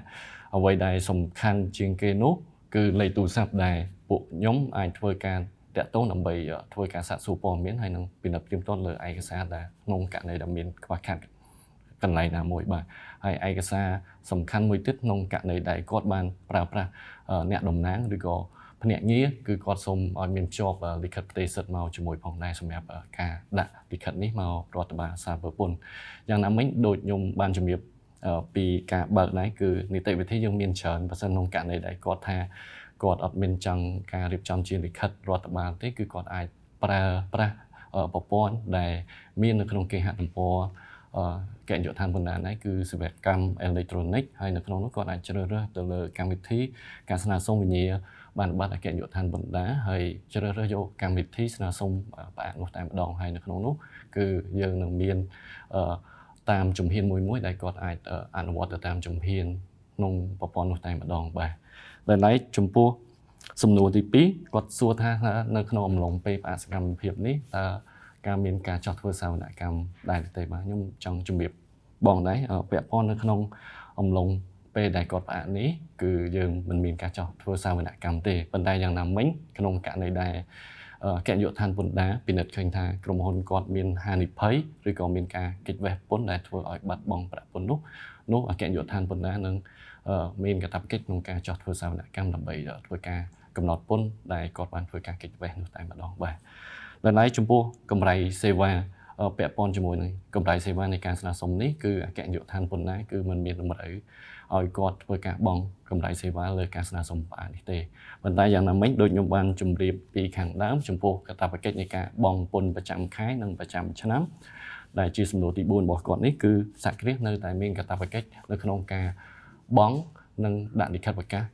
[SPEAKER 2] អ្វីដែលសំខាន់ជាងគេនោះគឺលេខទូរស័ព្ទដែលពួកខ្ញុំអាចធ្វើការតាក់ទងដើម្បីធ្វើការសាកសួរព័ត៌មានហើយនឹងពិនិត្យព្រាមទាត់លើឯកសារដែលក្នុងករណីដែលមានខ្វះខាតកន្លែងណាមួយបាទហើយឯកសារសំខាន់មួយទៀតក្នុងករណីដែលគាត់បានប្រើប្រាស់អ្នកតំណាងឬក៏ភ្នាក់ងារគឺគាត់សូមឲ្យមានភ្ជាប់លិខិតផ្ទេរសិទ្ធិមកជាមួយផងដែរសម្រាប់ការដាក់លិខិតនេះមករដ្ឋបាលសារពើពន្ធយ៉ាងណាមិញដូចខ្ញុំបានជំរាបពីការបើកដែរគឺនីតិវិធីយើងមានច្រើនបើសិនក្នុងករណីដែលគាត់ថា គាត់អត់មានចង់ការរៀបចំជាលិខិតរដ្ឋបាលទេគឺគាត់អាចប្រើប្រាស់ប្រព័ន្ធដែលមាននៅក្នុងគេហទំព័រគណយុត្តដ្ឋានពន្ធដារនេះគឺសេវាកម្មអេឡិចត្រូនិកហើយនៅក្នុងនោះគាត់អាចជ្រើសរើសទៅលើកម្មវិធីការស្នើសុំវិញ្ញាបានបាត់អគ្គនាយកដ្ឋានពន្ធដារហើយជ្រើសរើសយកកម្មវិធីស្នើសុំផ្អាកនោះតែម្ដងហើយនៅក្នុងនោះគឺយើងនឹងមានតាមជំហានមួយដែលគាត់អាចអនុវត្តទៅតាមជំហានក្នុងប្រព័ន្ធនោះតែម្ដងបាទដែលឡែកចំពោះសំណួរទី2គាត់សួរថានៅក្នុងអំឡុងពេលផ្អាកសកម្មភាពនេះតើការមានការចោះធ្វើសាវនកម្មដែរទេបាទខ្ញុំចង់ជម្រាបបងដែរពាក់ព័ន្ធនៅក្នុងអំឡុងពេលដែលគាត់ផ្អាកនេះគឺយើងមិនមានការចោះធ្វើសាវនកម្មទេប៉ុន្តែយ៉ាងណាមិញក្នុងករណីដែលគណយុត្តដ្ឋានពន្ធដារពិនិត្យឃើញថាក្រុមហ៊ុនគាត់មានហានិភ័យឬក៏មានការគេចវេះពន្ធដែលធ្វើឲ្យបាត់បង់ប្រាក់ពន្ធនោះអគ្គនាយកដ្ឋានពន្ធដារនឹងមានកាតព្វកិច្ចក្នុងការចោះធ្វើសាវនកម្មដើម្បីធ្វើការកំណត់ពន្ធដែលគាត់បានធ្វើការគេចវេះនោះតែម្ដងបាទដល់ហើយចំពោះកម្រៃសេវាពាក់ព័ន្ធជាមួយនឹងកម្រៃសេវានៃការស្នើសុំនេះគឺអគ្គនាយកដ្ឋានពន្ធដារគឺមិនមានតម្រូវឲ្យគាត់ធ្វើការបង់កម្រៃសេវាលើការស្នើសុំផ្អាកនេះទេប៉ុន្តែយ៉ាងណាមិញដូចខ្ញុំបានជម្រាបពីខាងដើមចំពោះកាតព្វកិច្ចនៃការបង់ពន្ធប្រចាំខែនិងប្រចាំឆ្នាំដែលជាសំណួរទី4របស់គាត់នេះគឺសហគ្រាសនៅតែមានកាតព្វកិច្ចនៅក្នុងការបង់និងដាក់លិខិតប្រកាស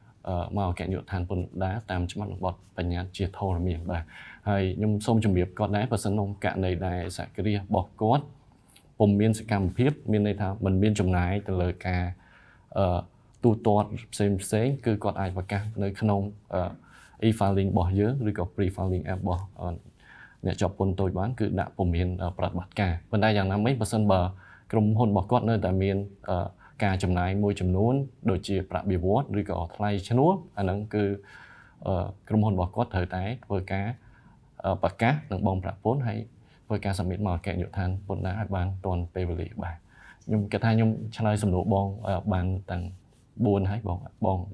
[SPEAKER 2] មកអគ្គនាយកដ្ឋានពន្ធដារតាមច្បាប់និងបទបញ្ញត្តិជាធរមានបាទហើយខ្ញុំសូមជម្រាបគាត់ដែរបើសិនក្នុងករណីដែលសហគ្រាសរបស់គាត់ពុំមានសកម្មភាពមានន័យថាមិនមានចំណាយទៅលើការទូទាត់ផ្សេងគឺគាត់អាចប្រកាសនៅក្នុង e-filing របស់យើងឬក៏ pre-filing app របស់អ្នកជាប់ពន្ធតូចបានគឺដាក់ពុំមានប្រតិបត្តិការប៉ុន្តែយ៉ាងណាមិញបើសិនបើក្រុមហ៊ុនរបស់គាត់នៅតែមានការចំណាយមួយចំនួនដូចជាប្រាក់បៀវត្សឬក៏ថ្លៃឈ្នួលអាហ្នឹងគឺក្រុមហ៊ុនរបស់គាត់ត្រូវតែធ្វើការប្រកាសនិងបង់ប្រាក់ពន្ធហើយធ្វើការសមិទ្ធមកអគ្គនាយកដ្ឋានពន្ធដារឲ្យបានទាន់ពេលវេលាបាទខ្ញុំគិតថាខ្ញុំឆ្លើយសំណួរបងបានទាំង4ហើយបង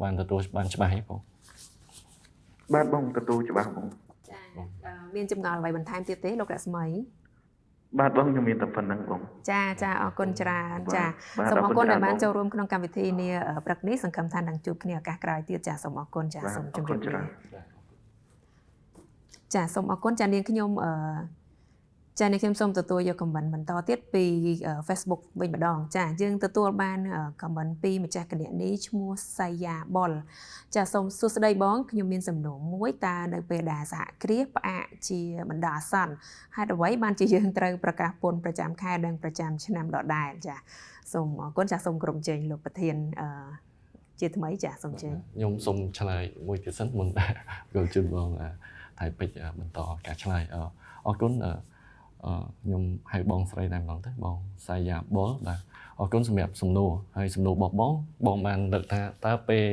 [SPEAKER 2] បានទទួលបានច្បាស់ហើយបង
[SPEAKER 4] បាទបងទទួលច្បាស់បង
[SPEAKER 1] ចាមានចម្ងល់អ្វីបន្ថែមទៀតទេលោករស្មី
[SPEAKER 4] បាទបងខ្ញុំមានតែប៉ុណ្្នឹងបង
[SPEAKER 1] ចាអរគុណច្រើនចាសូមអរគុណដែលបានចូលរួមក្នុងកម្មវិធីនេះព្រឹកនេះសង្ឃឹមថានឹងជួបគ្នាឱកាសក្រោយទៀតចាសូមអរគុណចាសូមជម្រាបលាចាសូមអរគុណចានាងខ្ញុំចានេះខ្ញុំសូមទទួលយកខមមិនបន្តទៀតពី Facebook វិញម្ដងចាយើងទទួលបានខមមិនពីម្ចាស់គណនីឈ្មោះសៃយ៉ាបុលចាសូមសួស្ដីបងខ្ញុំមានសំណួរមួយតើនៅពេលដែលសហគ្រាសផ្អាកជាបណ្ដោះអាសន្នហេតុអ្វីបានជាយើងត្រូវប្រកាសពន្ធប្រចាំខែនិងប្រចាំឆ្នាំដដែលចាសូមអរគុណចាសូមគោរពជើញលោកប្រធានជាថ្មីចាសូមជើញ
[SPEAKER 2] ខ្ញុំសូមឆ្លើយមួយទៀតសិនមុនចូលជូនបងថៃពេជ្របន្តការឆ្លើយអរគុណខ្ញុំហៅបងស្រីតែម្ដងទៅបងសៃយ៉ាបុលបាទអរគុណសម្រាប់សំណួរហើយសំណួររបស់បងបានលើកថាតើពេល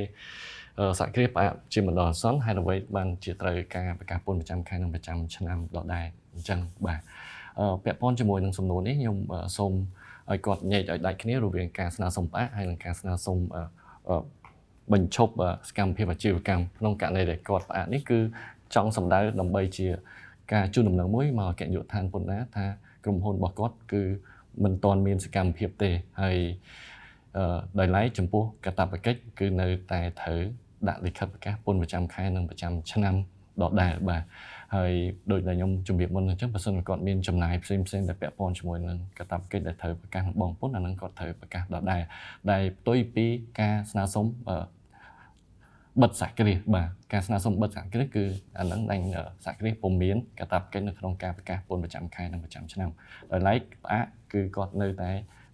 [SPEAKER 2] សហគ្រាសផ្អាកជាបណ្ដោះអាសន្នហេតុអ្វីបានជាត្រូវការប្រកាសពន្ធប្រចាំខែនិងប្រចាំឆ្នាំដដែលអញ្ចឹងបាទពាក់ព័ន្ធជាមួយនឹងសំណួរនេះខ្ញុំសូមឲ្យគាត់ញែកឲ្យដាច់គ្នារវាងការស្នើសុំផ្អាកហើយនិងការស្នើសុំបញ្ឈប់សកម្មភាពអាជីវកម្មក្នុងករណីដែលគាត់ផ្អាកនេះគឺចង់សម្ដៅដើម្បីជាការជូនដំណឹងមួយមកអគ្គនាយកដ្ឋានពន្ធដារថាក្រុមហ៊ុនរបស់គាត់គឺមិនទាន់មានសកម្មភាពទេហើយដោយឡែកចំពោះកាតព្វកិច្ចគឺនៅតែត្រូវដាក់លិខិតប្រកាសពន្ធប្រចាំខែនិងប្រចាំឆ្នាំដដែលបាទហើយដោយដែលខ្ញុំជម្រាបមុនអញ្ចឹងបើសិនគាត់មានចំណាយផ្សេងដែលពាក់ព័ន្ធជាមួយនឹងកាតព្វកិច្ចដែលត្រូវប្រកាសនឹងបងពន្ធអានឹងគាត់ត្រូវប្រកាសដដែលដែលផ្ទុយពីការស្នើសុំបិទសហគ្រាសបាទការស្នើសុំបិទសហគ្រាសគឺអានឹងដេញសហគ្រាសពុំមានកាតព្វកិច្ចនៅក្នុងការប្រកាសពន្ធប្រចាំខែនិងប្រចាំឆ្នាំដោយឡែកផ្អាកគឺគាត់នៅតែ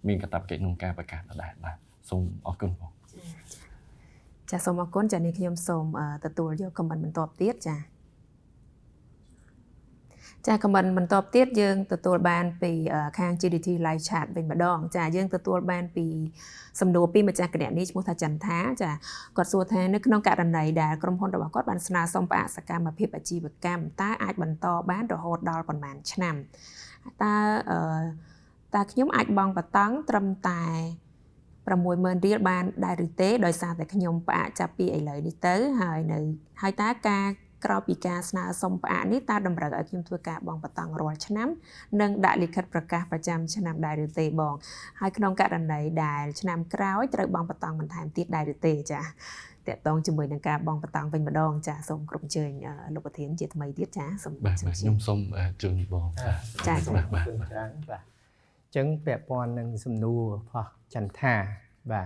[SPEAKER 2] មានកាតព្វកិច្ចក្នុងការប្រកាសដដែលបាទសូមអរគុណបង
[SPEAKER 1] ចាសូមអរគុណចានេះខ្ញុំសូមទទួលយកខមមិនបន្តទៀតចាខមមិនបន្តទៀតយើងទទួលបានពីខាង GDT Live Chat វិញម្ដងចាយើងទទួលបានពីសំណួរពីម្ចាស់គណនីឈ្មោះថាចន្ទថាចាគាត់សួរថានៅក្នុងករណីដែលក្រុមហ៊ុនរបស់គាត់បានស្នើសុំផ្អាកសកម្មភាពអាជីវកម្មតើអាចបន្តបានរហូតដល់ប៉ុន្មានឆ្នាំតើខ្ញុំអាចបង់បតង់ត្រឹមតែ60000រៀលបានដែរឬទេដោយសារតែខ្ញុំផ្អាកចាប់ពីឥឡូវនេះទៅហើយតើការក្រៅពីការស្នើសុំផ្អាកនេះតើតម្រូវឲ្យខ្ញុំធ្វើការបង់បតង់រាល់ឆ្នាំនិងដាក់លិខិតប្រកាសប្រចាំឆ្នាំដែរឬទេបងហើយក្នុងករណីដែលឆ្នាំក្រោយត្រូវបង់បតង់បន្ថែមទៀតដែរឬទេចា តកតងជាមួយនឹងការបង់បតង់វិញម្ដងចាសូមគ្រប់អញ្ជើញលោកប្រធានជាថ្មីទៀតចាសូម
[SPEAKER 2] បាទខ្ញុំសូមជូនបង
[SPEAKER 3] ចា៎បាទបាទបាទចឹងពាក់ព័ន្ធនឹងសំណួរផោះចន្ទថាបា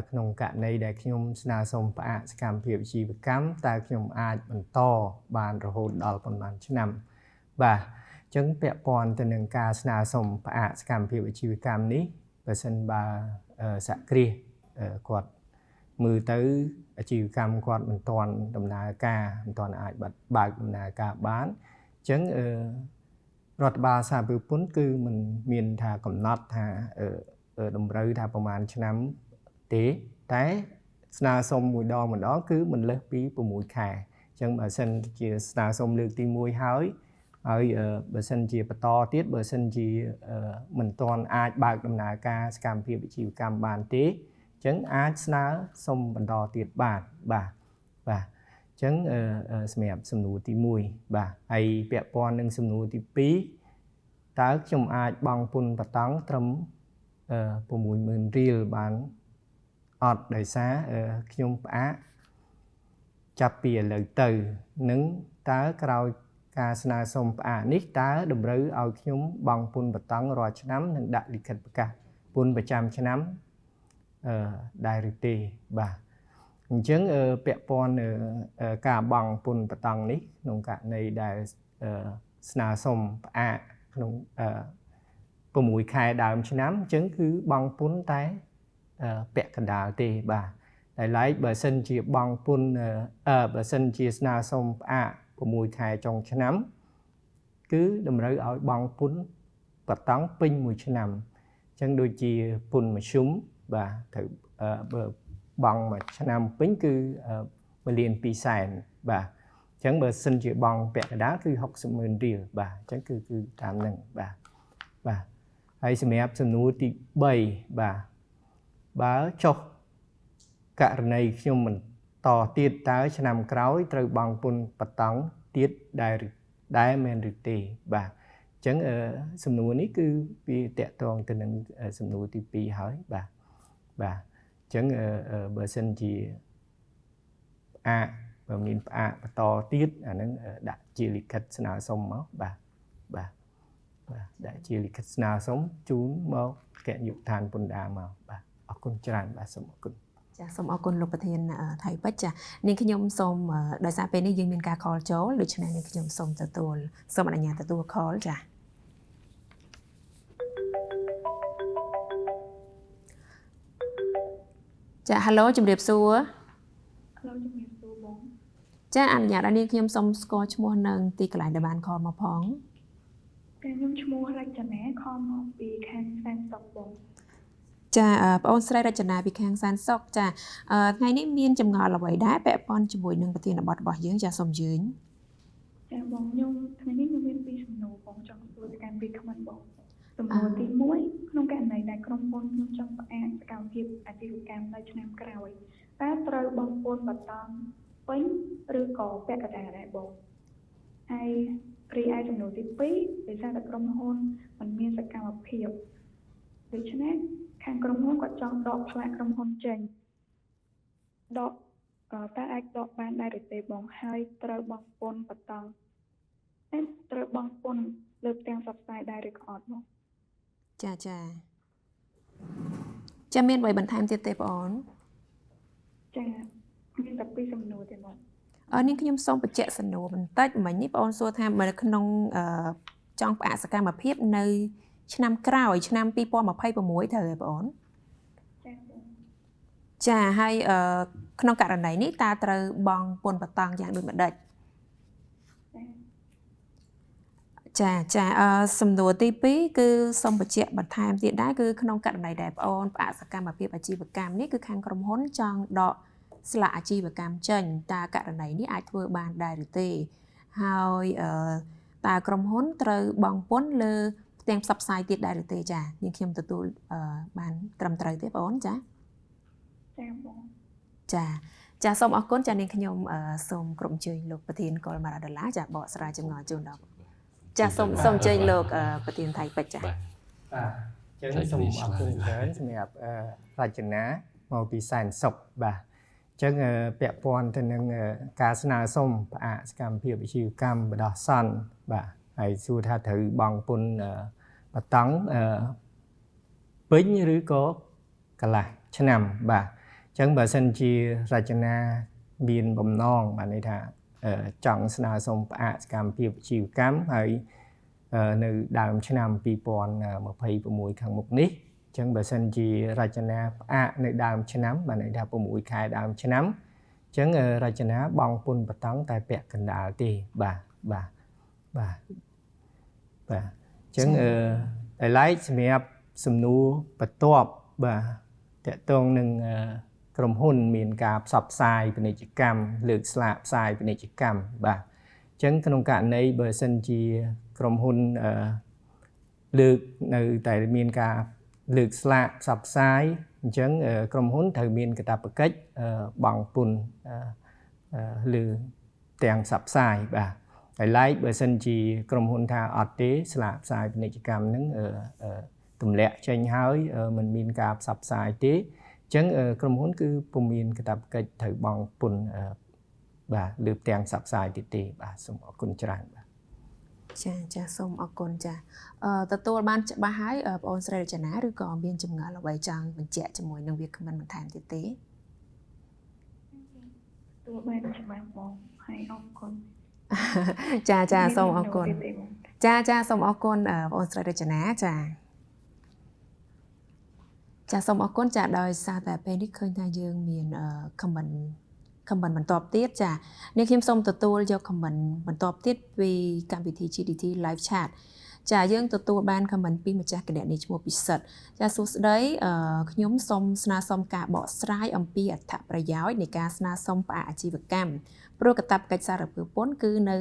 [SPEAKER 3] ទក្នុងករណីដែលខ្ញុំស្នើសុំផ្អាកសកម្មភាពអាជីវកម្មតើខ្ញុំអាចបន្តបានរហូតដល់ប៉ុន្មានឆ្នាំបាទចឹងពាក់ព័ន្ធទៅនឹងការស្នើសុំផ្អាកសកម្មភាពអាជីវកម្មនេះបើសិនបើសហគ្រាសគាត់មើលទៅអាជីវកម្មគាត់មិនទាន់ដំណើរការមិនទាន់អាចបើកដំណើរការបានចឹងរដ្ឋបាលសហព័ន្ធពន្ធគឺមិនមានថាកំណត់ថាតម្រូវថាប្រហែលឆ្នាំទេតែស្នើសុំមួយដងគឺមិនលើសពី6ខែអញ្ចឹងបើសិនជាស្នើសុំលើកទី1ហើយបើសិនជាបន្តទៀតបើសិនជាមិនទាន់អាចបើកដំណើរការសកម្មភាពអាជីវកម្មបានទេអញ្ចឹងអាចស្នើសុំបន្តទៀតបាទអញ្ចឹងសម្រាប់សំណួរទី1បាទហើយពាក់ព័ន្ធនឹងសំណួរទី2តើខ្ញុំអាចបង់ពន្ធបតង់ត្រឹម60000រៀលបានអត់ដោយសារខ្ញុំផ្អាកចាប់ពីឥឡូវទៅនឹងតើក្រោយការស្នើសុំផ្អាកនេះតើតម្រូវឲ្យខ្ញុំបង់ពន្ធបតង់រាល់ឆ្នាំនិងដាក់លិខិតប្រកាសពន្ធប្រចាំឆ្នាំដែរឬទេបាទអញ្ចឹងពាក់ព័ន្ធការបង់ពន្ធបតង់នេះក្នុងករណីដែលស្នើសុំផ្អាកក្នុង6ខែដើមឆ្នាំអញ្ចឹងគឺបង់ពន្ធតែពាក់កណ្ដាលទេបាទតែឡែកបើសិនជាបង់ពន្ធបើសិនជាស្នើសុំផ្អាក6ខែចុងឆ្នាំគឺតម្រូវឲ្យបង់ពន្ធបតង់ពេញមួយឆ្នាំអញ្ចឹងដូចជាពន្ធមធ្យមបាទត្រូវបើបង់មួយឆ្នាំពេញគឺ1,200,000បាទអញ្ចឹងបើសិនជាបង់ពាក់កណ្ដាលគឺ60000រៀលបាទអញ្ចឹងគឺតាមហ្នឹងបាទហើយសម្រាប់សំណួរទី3បាទបើចុះករណីខ្ញុំបន្តទៀតតើឆ្នាំក្រោយត្រូវបង់ពន្ធបតង់ទៀតដែរមែនឬទេបាទអញ្ចឹងសំណួរនេះគឺវាតកតងទៅនឹងសំណួរទី2ហើយបាទអញ្ចឹងបើសិនជាផ្អាកបើមានផ្អាកបន្តទៀតអាហ្នឹងដាក់ជាលិខិតស្នើសុំមកបាទដាក់ជាលិខិតស្នើសុំជូនមកគណៈយុដ្ឋានពន្ធដារមកបាទអរគុណច្រើនបាទសូមអរគុណ
[SPEAKER 1] ចាសូមអរគុណលោកប្រធានថៃពេជ្រចានាងខ្ញុំសូមដោយសារពេលនេះយើងមានការ call ចូលដូច្នេះនាងខ្ញុំសូមអនុញ្ញាតទទួល call ចាចា Hello ជំរាបសួរ
[SPEAKER 5] Hello ជំរាបសួរបង
[SPEAKER 1] ចាអនុញ្ញាតឲ្យនាងខ្ញុំសូមស្គាល់ឈ្មោះនិងទីកន្លែងដែលបាន call មកផង
[SPEAKER 5] ខ្ញុំឈ្មោះរចនា call មកពីខាងសានសុកបង
[SPEAKER 1] ចាបងអូនស្រីរចនាពីខាងសានសុកចាថ្ងៃនេះមានចម្ងល់អ្វីដែរពាក់ព័ន្ធជាមួយនឹងប្រធានបទរបស់យើងចាសូមអញ្ជើញ
[SPEAKER 5] ចាបងខ្ញុំថ្ងៃនេះខ្ញុំមានពីសំណួរបងចង់សួរទៅកាន់ពីខមមិនបងសំណួរទី1ក្នុងករណីដែលក្រុមហ៊ុនខ្ញុំចង់ផ្អាកសកម្មភាពអាជីវកម្មនៅឆ្នាំក្រោយតើត្រូវបង់ពន្ធបតង់ពេញឬក៏ពាក់កណ្ដាលដែរបងហើយរីឯសំណួរទី2ដោយសារតែក្រុមហ៊ុនមិនមានសកម្មភាពដូច្នេះខាងក្រុមហ៊ុនគាត់ចង់ដកផ្លាកក្រុមហ៊ុនចេញដកតើអាចដកបានដែរឬទេបងហើយត្រូវបង់ពន្ធបតង់ត្រូវបង់ពន្ធលើកទាំងសប្តាហ៍ដែរឬក៏អត់បង
[SPEAKER 1] ចាមានអ្វីបន្ថែមទៀតទេបងអូន
[SPEAKER 5] ចាមានតែពីរសំណួរទេបង
[SPEAKER 1] នាងខ្ញុំសូមបញ្ជាក់សំណួរបន្តិចមិញនេះបងអូនសួរថានៅក្នុងចង់ផ្អាកសកម្មភាពនៅឆ្នាំក្រោយឆ្នាំ2026ត្រូវទេបងអូនចាហើយក្នុងករណីនេះតើត្រូវបង់ពន្ធបតង់យ៉ាងដូចម្ដេចចាសំណួរទី2គឺសូមបញ្ជាក់បន្ថែមទៀតដែរគឺក្នុងករណីដែលបងអូនផ្អាកសកម្មភាពអាជីវកម្មនេះគឺខាងក្រុមហ៊ុនចង់ដកស្លាកអាជីវកម្មចេញតើករណីនេះអាចធ្វើបានដែរឬទេហើយតើក្រុមហ៊ុនត្រូវបង់ពន្ធលើផ្ទាំងផ្សព្វផ្សាយទៀតដែរឬទេចានាងខ្ញុំទទួលបានត្រឹមត្រូវទេបងអូនចា
[SPEAKER 5] បង
[SPEAKER 1] ចាសូមអរគុណចានាងខ្ញុំសូមគ្រប់អញ្ជើញលោកប្រធានកុលម៉ារ៉ាដុល្លារចាបកស្រាយចម្ងល់ជូនដល់ចាសូមអញ្ជើញលោកប្រធានថៃពេជ្រចា
[SPEAKER 3] ចឹងសូមអរគុណច្រើនសម្រាប់រចនាមកពីសែនសុខបាទ ចឹងពាក់ព័ន្ធទៅនឹងការស្នើសុំផ្អាកសកម្មភាពអាជីវកម្មបដោះសន្នបាទហើយសួរថាត្រូវបង់ពន្ធបតង់ពេញឬក៏កន្លះឆ្នាំបាទអញ្ចឹងបើសិនជារចនាមានបំណងបាទន័យថាចង់ស្នើសុំផ្អាកសកម្មភាពអាជីវកម្មហើយនៅដើមឆ្នាំ2026ខាងមុខនេះអញ្ចឹងបើសិនជារចនាផ្អាកនៅដើមឆ្នាំបាទន័យថា6ខែដើមឆ្នាំអញ្ចឹងរចនាបង់ពន្ធបតង់តែពាក់កណ្ដាលទេបាទអញ្ចឹងដែលឡែកសម្រាប់សំណួរបន្ទាប់បាទតកតងនឹងក្រុមហ៊ុនមានការផ្សព្វផ្សាយពាណិជ្ជកម្មលើកស្លាកផ្សាយពាណិជ្ជកម្មបាទអញ្ចឹងក្នុងករណីបើសិនជាក្រុមហ៊ុនលើកនៅតែមានការលើកស្លាកផ្សព្វផ្សាយអញ្ចឹងក្រុមហ៊ុនត្រូវមានកាតព្វកិច្ចបង់ពន្ធលើទាំងផ្សព្វផ្សាយបាទហើយឡែកបើសិនជាក្រុមហ៊ុនថាអត់ទេស្លាកផ្សាយពាណិជ្ជកម្មហ្នឹងទម្លាក់ចេញហើយមិនមានការផ្សព្វផ្សាយទេអញ្ចឹងក្រុមហ៊ុនគឺពុំមានកាតព្វកិច្ចត្រូវបង់ពន្ធបាទលើទាំងផ្សព្វផ្សាយទៀតទេបាទសូមអរគុណច្រើនបាទ
[SPEAKER 1] ចាសូមអរគុណចាទទួលបានច្បាស់ហើយបងអូនស្រីរចនាឬក៏មានចម្ងល់អ្វីចង់បញ្ជាក់ជាមួយនឹងវាគ្មិនបន្ថែមទៀតទេ
[SPEAKER 5] ទទួលបានច្បាស់បងហើយអរគុណ
[SPEAKER 1] ចាសូមអរគុណចាសូមអរគុណបងអូនស្រីរចនាចាសូមអរគុណចាដោយសារតែពេលនេះឃើញថាយើងមាន comment បន្ទាប់ទៀតចានេះខ្ញុំសូមទទួលយក comment បន្ទាប់ទៀតពីកម្មវិធី GDT Live Chat ចាយើងទទួលបាន comment ពីម្ចាស់គណនីឈ្មោះពិសិដ្ឋចាសួស្តីខ្ញុំសូមស្នើសុំការបកស្រាយអំពីអត្ថប្រយោជន៍នៃការស្នើសុំផ្អាកអាជីវកម្មព្រោះកាតព្វកិច្ចសារពើពន្ធគឺនៅ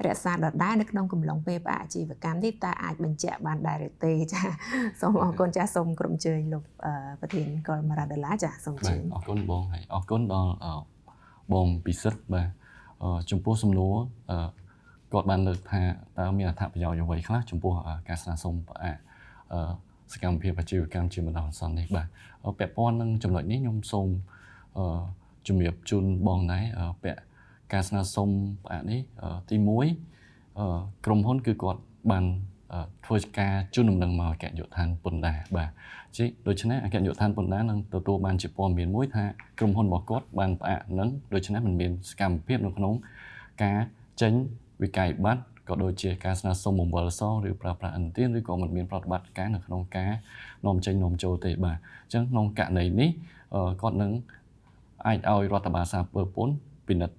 [SPEAKER 1] រក្សាដដែលនៅក្នុងកំឡុងពេលផ្អាកអាជីវកម្មនេះតើអាចបញ្ជាក់បានដែរឬទេចាសូមអរគុណចាសូមក្រុមជើញលោកប្រធានកុលមារ៉ាដុល្លារចាសូមជើញ
[SPEAKER 2] អរគុណបងហើយអរគុណដល់បងពិសិដ្ឋបាទចំពោះសំណួរគាត់បានលើកថាតើមានអត្ថប្រយោជន៍អ្វីខ្លះចំពោះការស្នើសុំផ្អាកសកម្មភាពអាជីវកម្មជាបណ្ដោះអាសន្ននេះបាទពាក់ព័ន្ធនឹងចំណុចនេះខ្ញុំសូមជំរាបជូនបងដែរពាក់ការស្នើសុំផ្អាកនេះទី1ក្រុមហ៊ុនគឺគាត់បានធ្វើការជូនដំណឹងមកអគ្គនាយកដ្ឋានពន្ធដារបាទដូច្នេះអគ្គនាយកដ្ឋានពន្ធដារនឹងទទួលបានជាព័ត៌មានមួយថាក្រុមហ៊ុនរបស់គាត់បានផ្អាកនឹងដូច្នេះมันមានសកម្មភាពនៅក្នុងការចេញវិក័យប័ត្រក៏ដូចជាការស្នើសុំបង្វិលសឬប្រើប្រាស់ឥណទានឬក៏មិនមានប្រតិបត្តិការនៅក្នុងការនាំចេញនាំចូលទេបាទអញ្ចឹងក្នុងករណីនេះគាត់នឹងអាចឲ្យរដ្ឋបាលសារពើពន្ធពិនិត្យ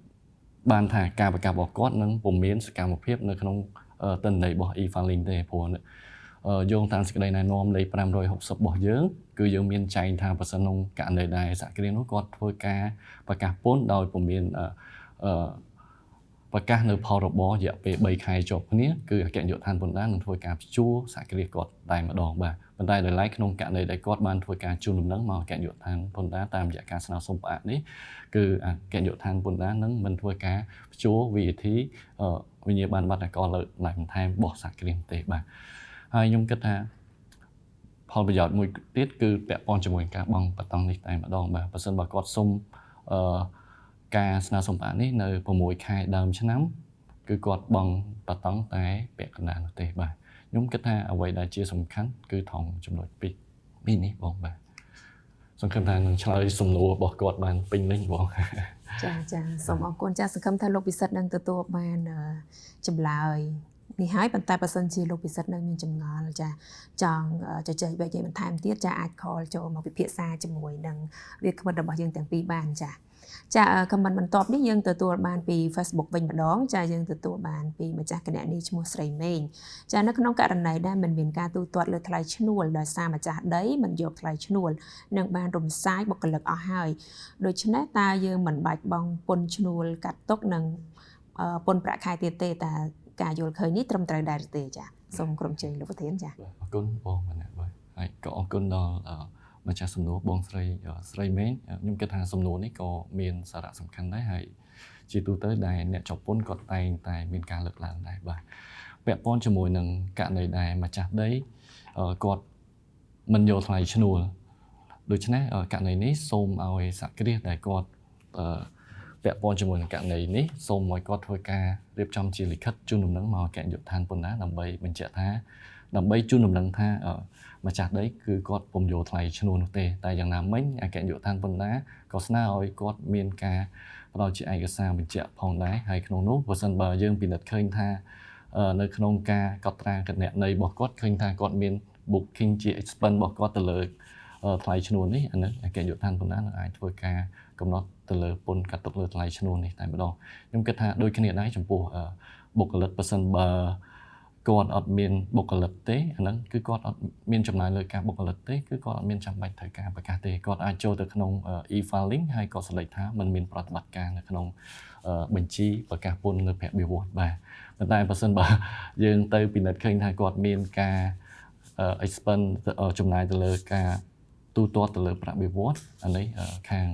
[SPEAKER 2] បានថាការប្រកាសរបស់គាត់នឹងពុំមានសកម្មភាពនៅក្នុងទិន្នន័យរបស់ e-filing ទេព្រោះយោងតាមសេចក្តីណែនាំលេខ560របស់យើងគឺយើងមានចែងថាបើសិនក្នុងករណីដែលសហគ្រាសនោះគាត់ធ្វើការប្រកាសពន្ធដោយពុំមានប្រកាសនៅផលរបររយៈពេល3ខែជាប់គ្នាគឺអគ្គនាយកដ្ឋានពន្ធដារនឹងធ្វើការព្យួរសហគ្រាសគាត់តែម្ដងបាទប៉ុន្តែដោយឡែកក្នុងករណីដែលគាត់បានធ្វើការជូនដំណឹងមកអគ្គនាយកដ្ឋានពន្ធដារតាមរយៈការស្នើសុំផ្អាកនេះគឺអគ្គនាយកដ្ឋានពន្ធដារនឹងមិនធ្វើការព្យួរវិធីវិញ្ញាបនបត្រកលើកឡើងបន្ថែមរបស់សហគ្រាសទេបាទហើយខ្ញុំគិតថាផលប្រយោជន៍មួយទៀតគឺពាក់ព័ន្ធជាមួយការបង់បតង់នេះតែម្ដងបាទបើសិនបើគាត់សុំការស្នើសុំផ្អាកនេះនៅ6ខែដើមឆ្នាំគឺគាត់បង់បតង់តែពាក់កណ្ដាលនោះទេបាទខ្ញុំគិតថាអ្វីដែលជាសំខាន់គឺថងចំណុចពីនេះបងបាទសង្ឃឹមថានឹងឆ្លើយសំណួររបស់គាត់បានពេញលេញបង
[SPEAKER 1] ចាសូមអរគុណចាសង្ឃឹមថាលោកពិសិដ្ឋនឹងទទួលបានចម្លើយនេះហើយប៉ុន្តែបើសិនជាលោកពិសិដ្ឋនៅមានចម្ងល់ចាចង់ជជែកបែបនេះបន្ថែមទៀតចាអាច call ចូលមកពិភាក្សាជាមួយនឹងវាគ្មិនរបស់យើងទាំងពីរបានចាcomment បន្ទាប់នេះយើងទទួលបានពី Facebook វិញម្ដងចាយើងទទួលបានពីម្ចាស់គណនីឈ្មោះស្រីមេងចានៅក្នុងករណីដែលមិនមានការទូទាត់លើថ្លៃឈ្នួលដោយសារម្ចាស់ដីមិនយកថ្លៃឈ្នួលនឹងបានរំសាយបុគ្គលិកអស់ហើយដូច្នេះតើយើងមិនបាច់បង់ពន្ធឈ្នួលកាត់ទុកនិងពន្ធប្រាក់ខែទៀតទេតើការយល់ឃើញនេះត្រឹមត្រូវដែរទេចាសូមក្រុមជើញលោកប្រធានចា
[SPEAKER 2] អរគុណបងម្នាក់បាទហើយក៏អរគុណដល់ម្ចាស់សំណួរបងស្រីមេងខ្ញុំគិតថាសំណួរនេះក៏មានសារៈសំខាន់ដែរហើយជាទូទៅដែលអ្នកជាប់ពន្ធគាត់តែងតែមានការលើកឡើងដែរបាទពាក់ព័ន្ធជាមួយនឹងករណីដែលម្ចាស់ដីគាត់មិនយកថ្លៃឈ្នួលដូច្នេះករណីនេះសូមឲ្យសហគ្រាសដែលគាត់ ពាក់ព័ន្ធជាមួយនឹងករណីនេះសូមឲ្យគាត់ធ្វើការរៀបចំជាលិខិតជូនដំណឹងមកអគ្គនាយកដ្ឋានពន្ធដារដើម្បីបញ្ជាក់ថាដើម្បីជូនដំណឹងថាម្ចាស់ដីគឺគាត់ពុំយកថ្លៃឈ្នួលនោះទេតែយ៉ាងណាមិញអគ្គនាយកដ្ឋានពន្ធដារក៏ស្នើឲ្យគាត់មានការផ្ដល់ជាឯកសារបញ្ជាក់ផងដែរហើយក្នុងនោះបើសិនបើយើងពិនិត្យឃើញថានៅក្នុងការកត់ត្រាគណនេយ្យរបស់គាត់ឃើញថាគាត់មាន booking ជា expense របស់គាត់ទៅលើថ្លៃឈ្នួលនេះអានេះអគ្គនាយកដ្ឋានពន្ធដារនឹងអាចធ្វើការកំណត់ទៅលើពន្ធកាត់ទុកលើថ្លៃឈ្នួលនេះតែម្ដងខ្ញុំគិតថាដូចគ្នាដែរចំពោះបុគ្គលិកបើសិនបើគាត់អត់មានបុគ្គលិកទេអាហ្នឹងគឺគាត់អត់មានចំណាយលើការបុគ្គលិកទេគឺគាត់អត់មានចាំបាច់ត្រូវការប្រកាសទេគាត់អាចចូលទៅក្នុង e-filing ហើយក៏សេលេចថាมันមានប្រតិបត្តិការនៅក្នុងបញ្ជីប្រកាសពន្ធលើប្រាក់បៀវត្សបាទប៉ុន្តែបើសិនបើយើងទៅពិនិត្យឃើញថាគាត់មានការ expense ចំណាយទៅលើការទូទាត់ទៅលើប្រាក់បៀវត្សអានេះខាង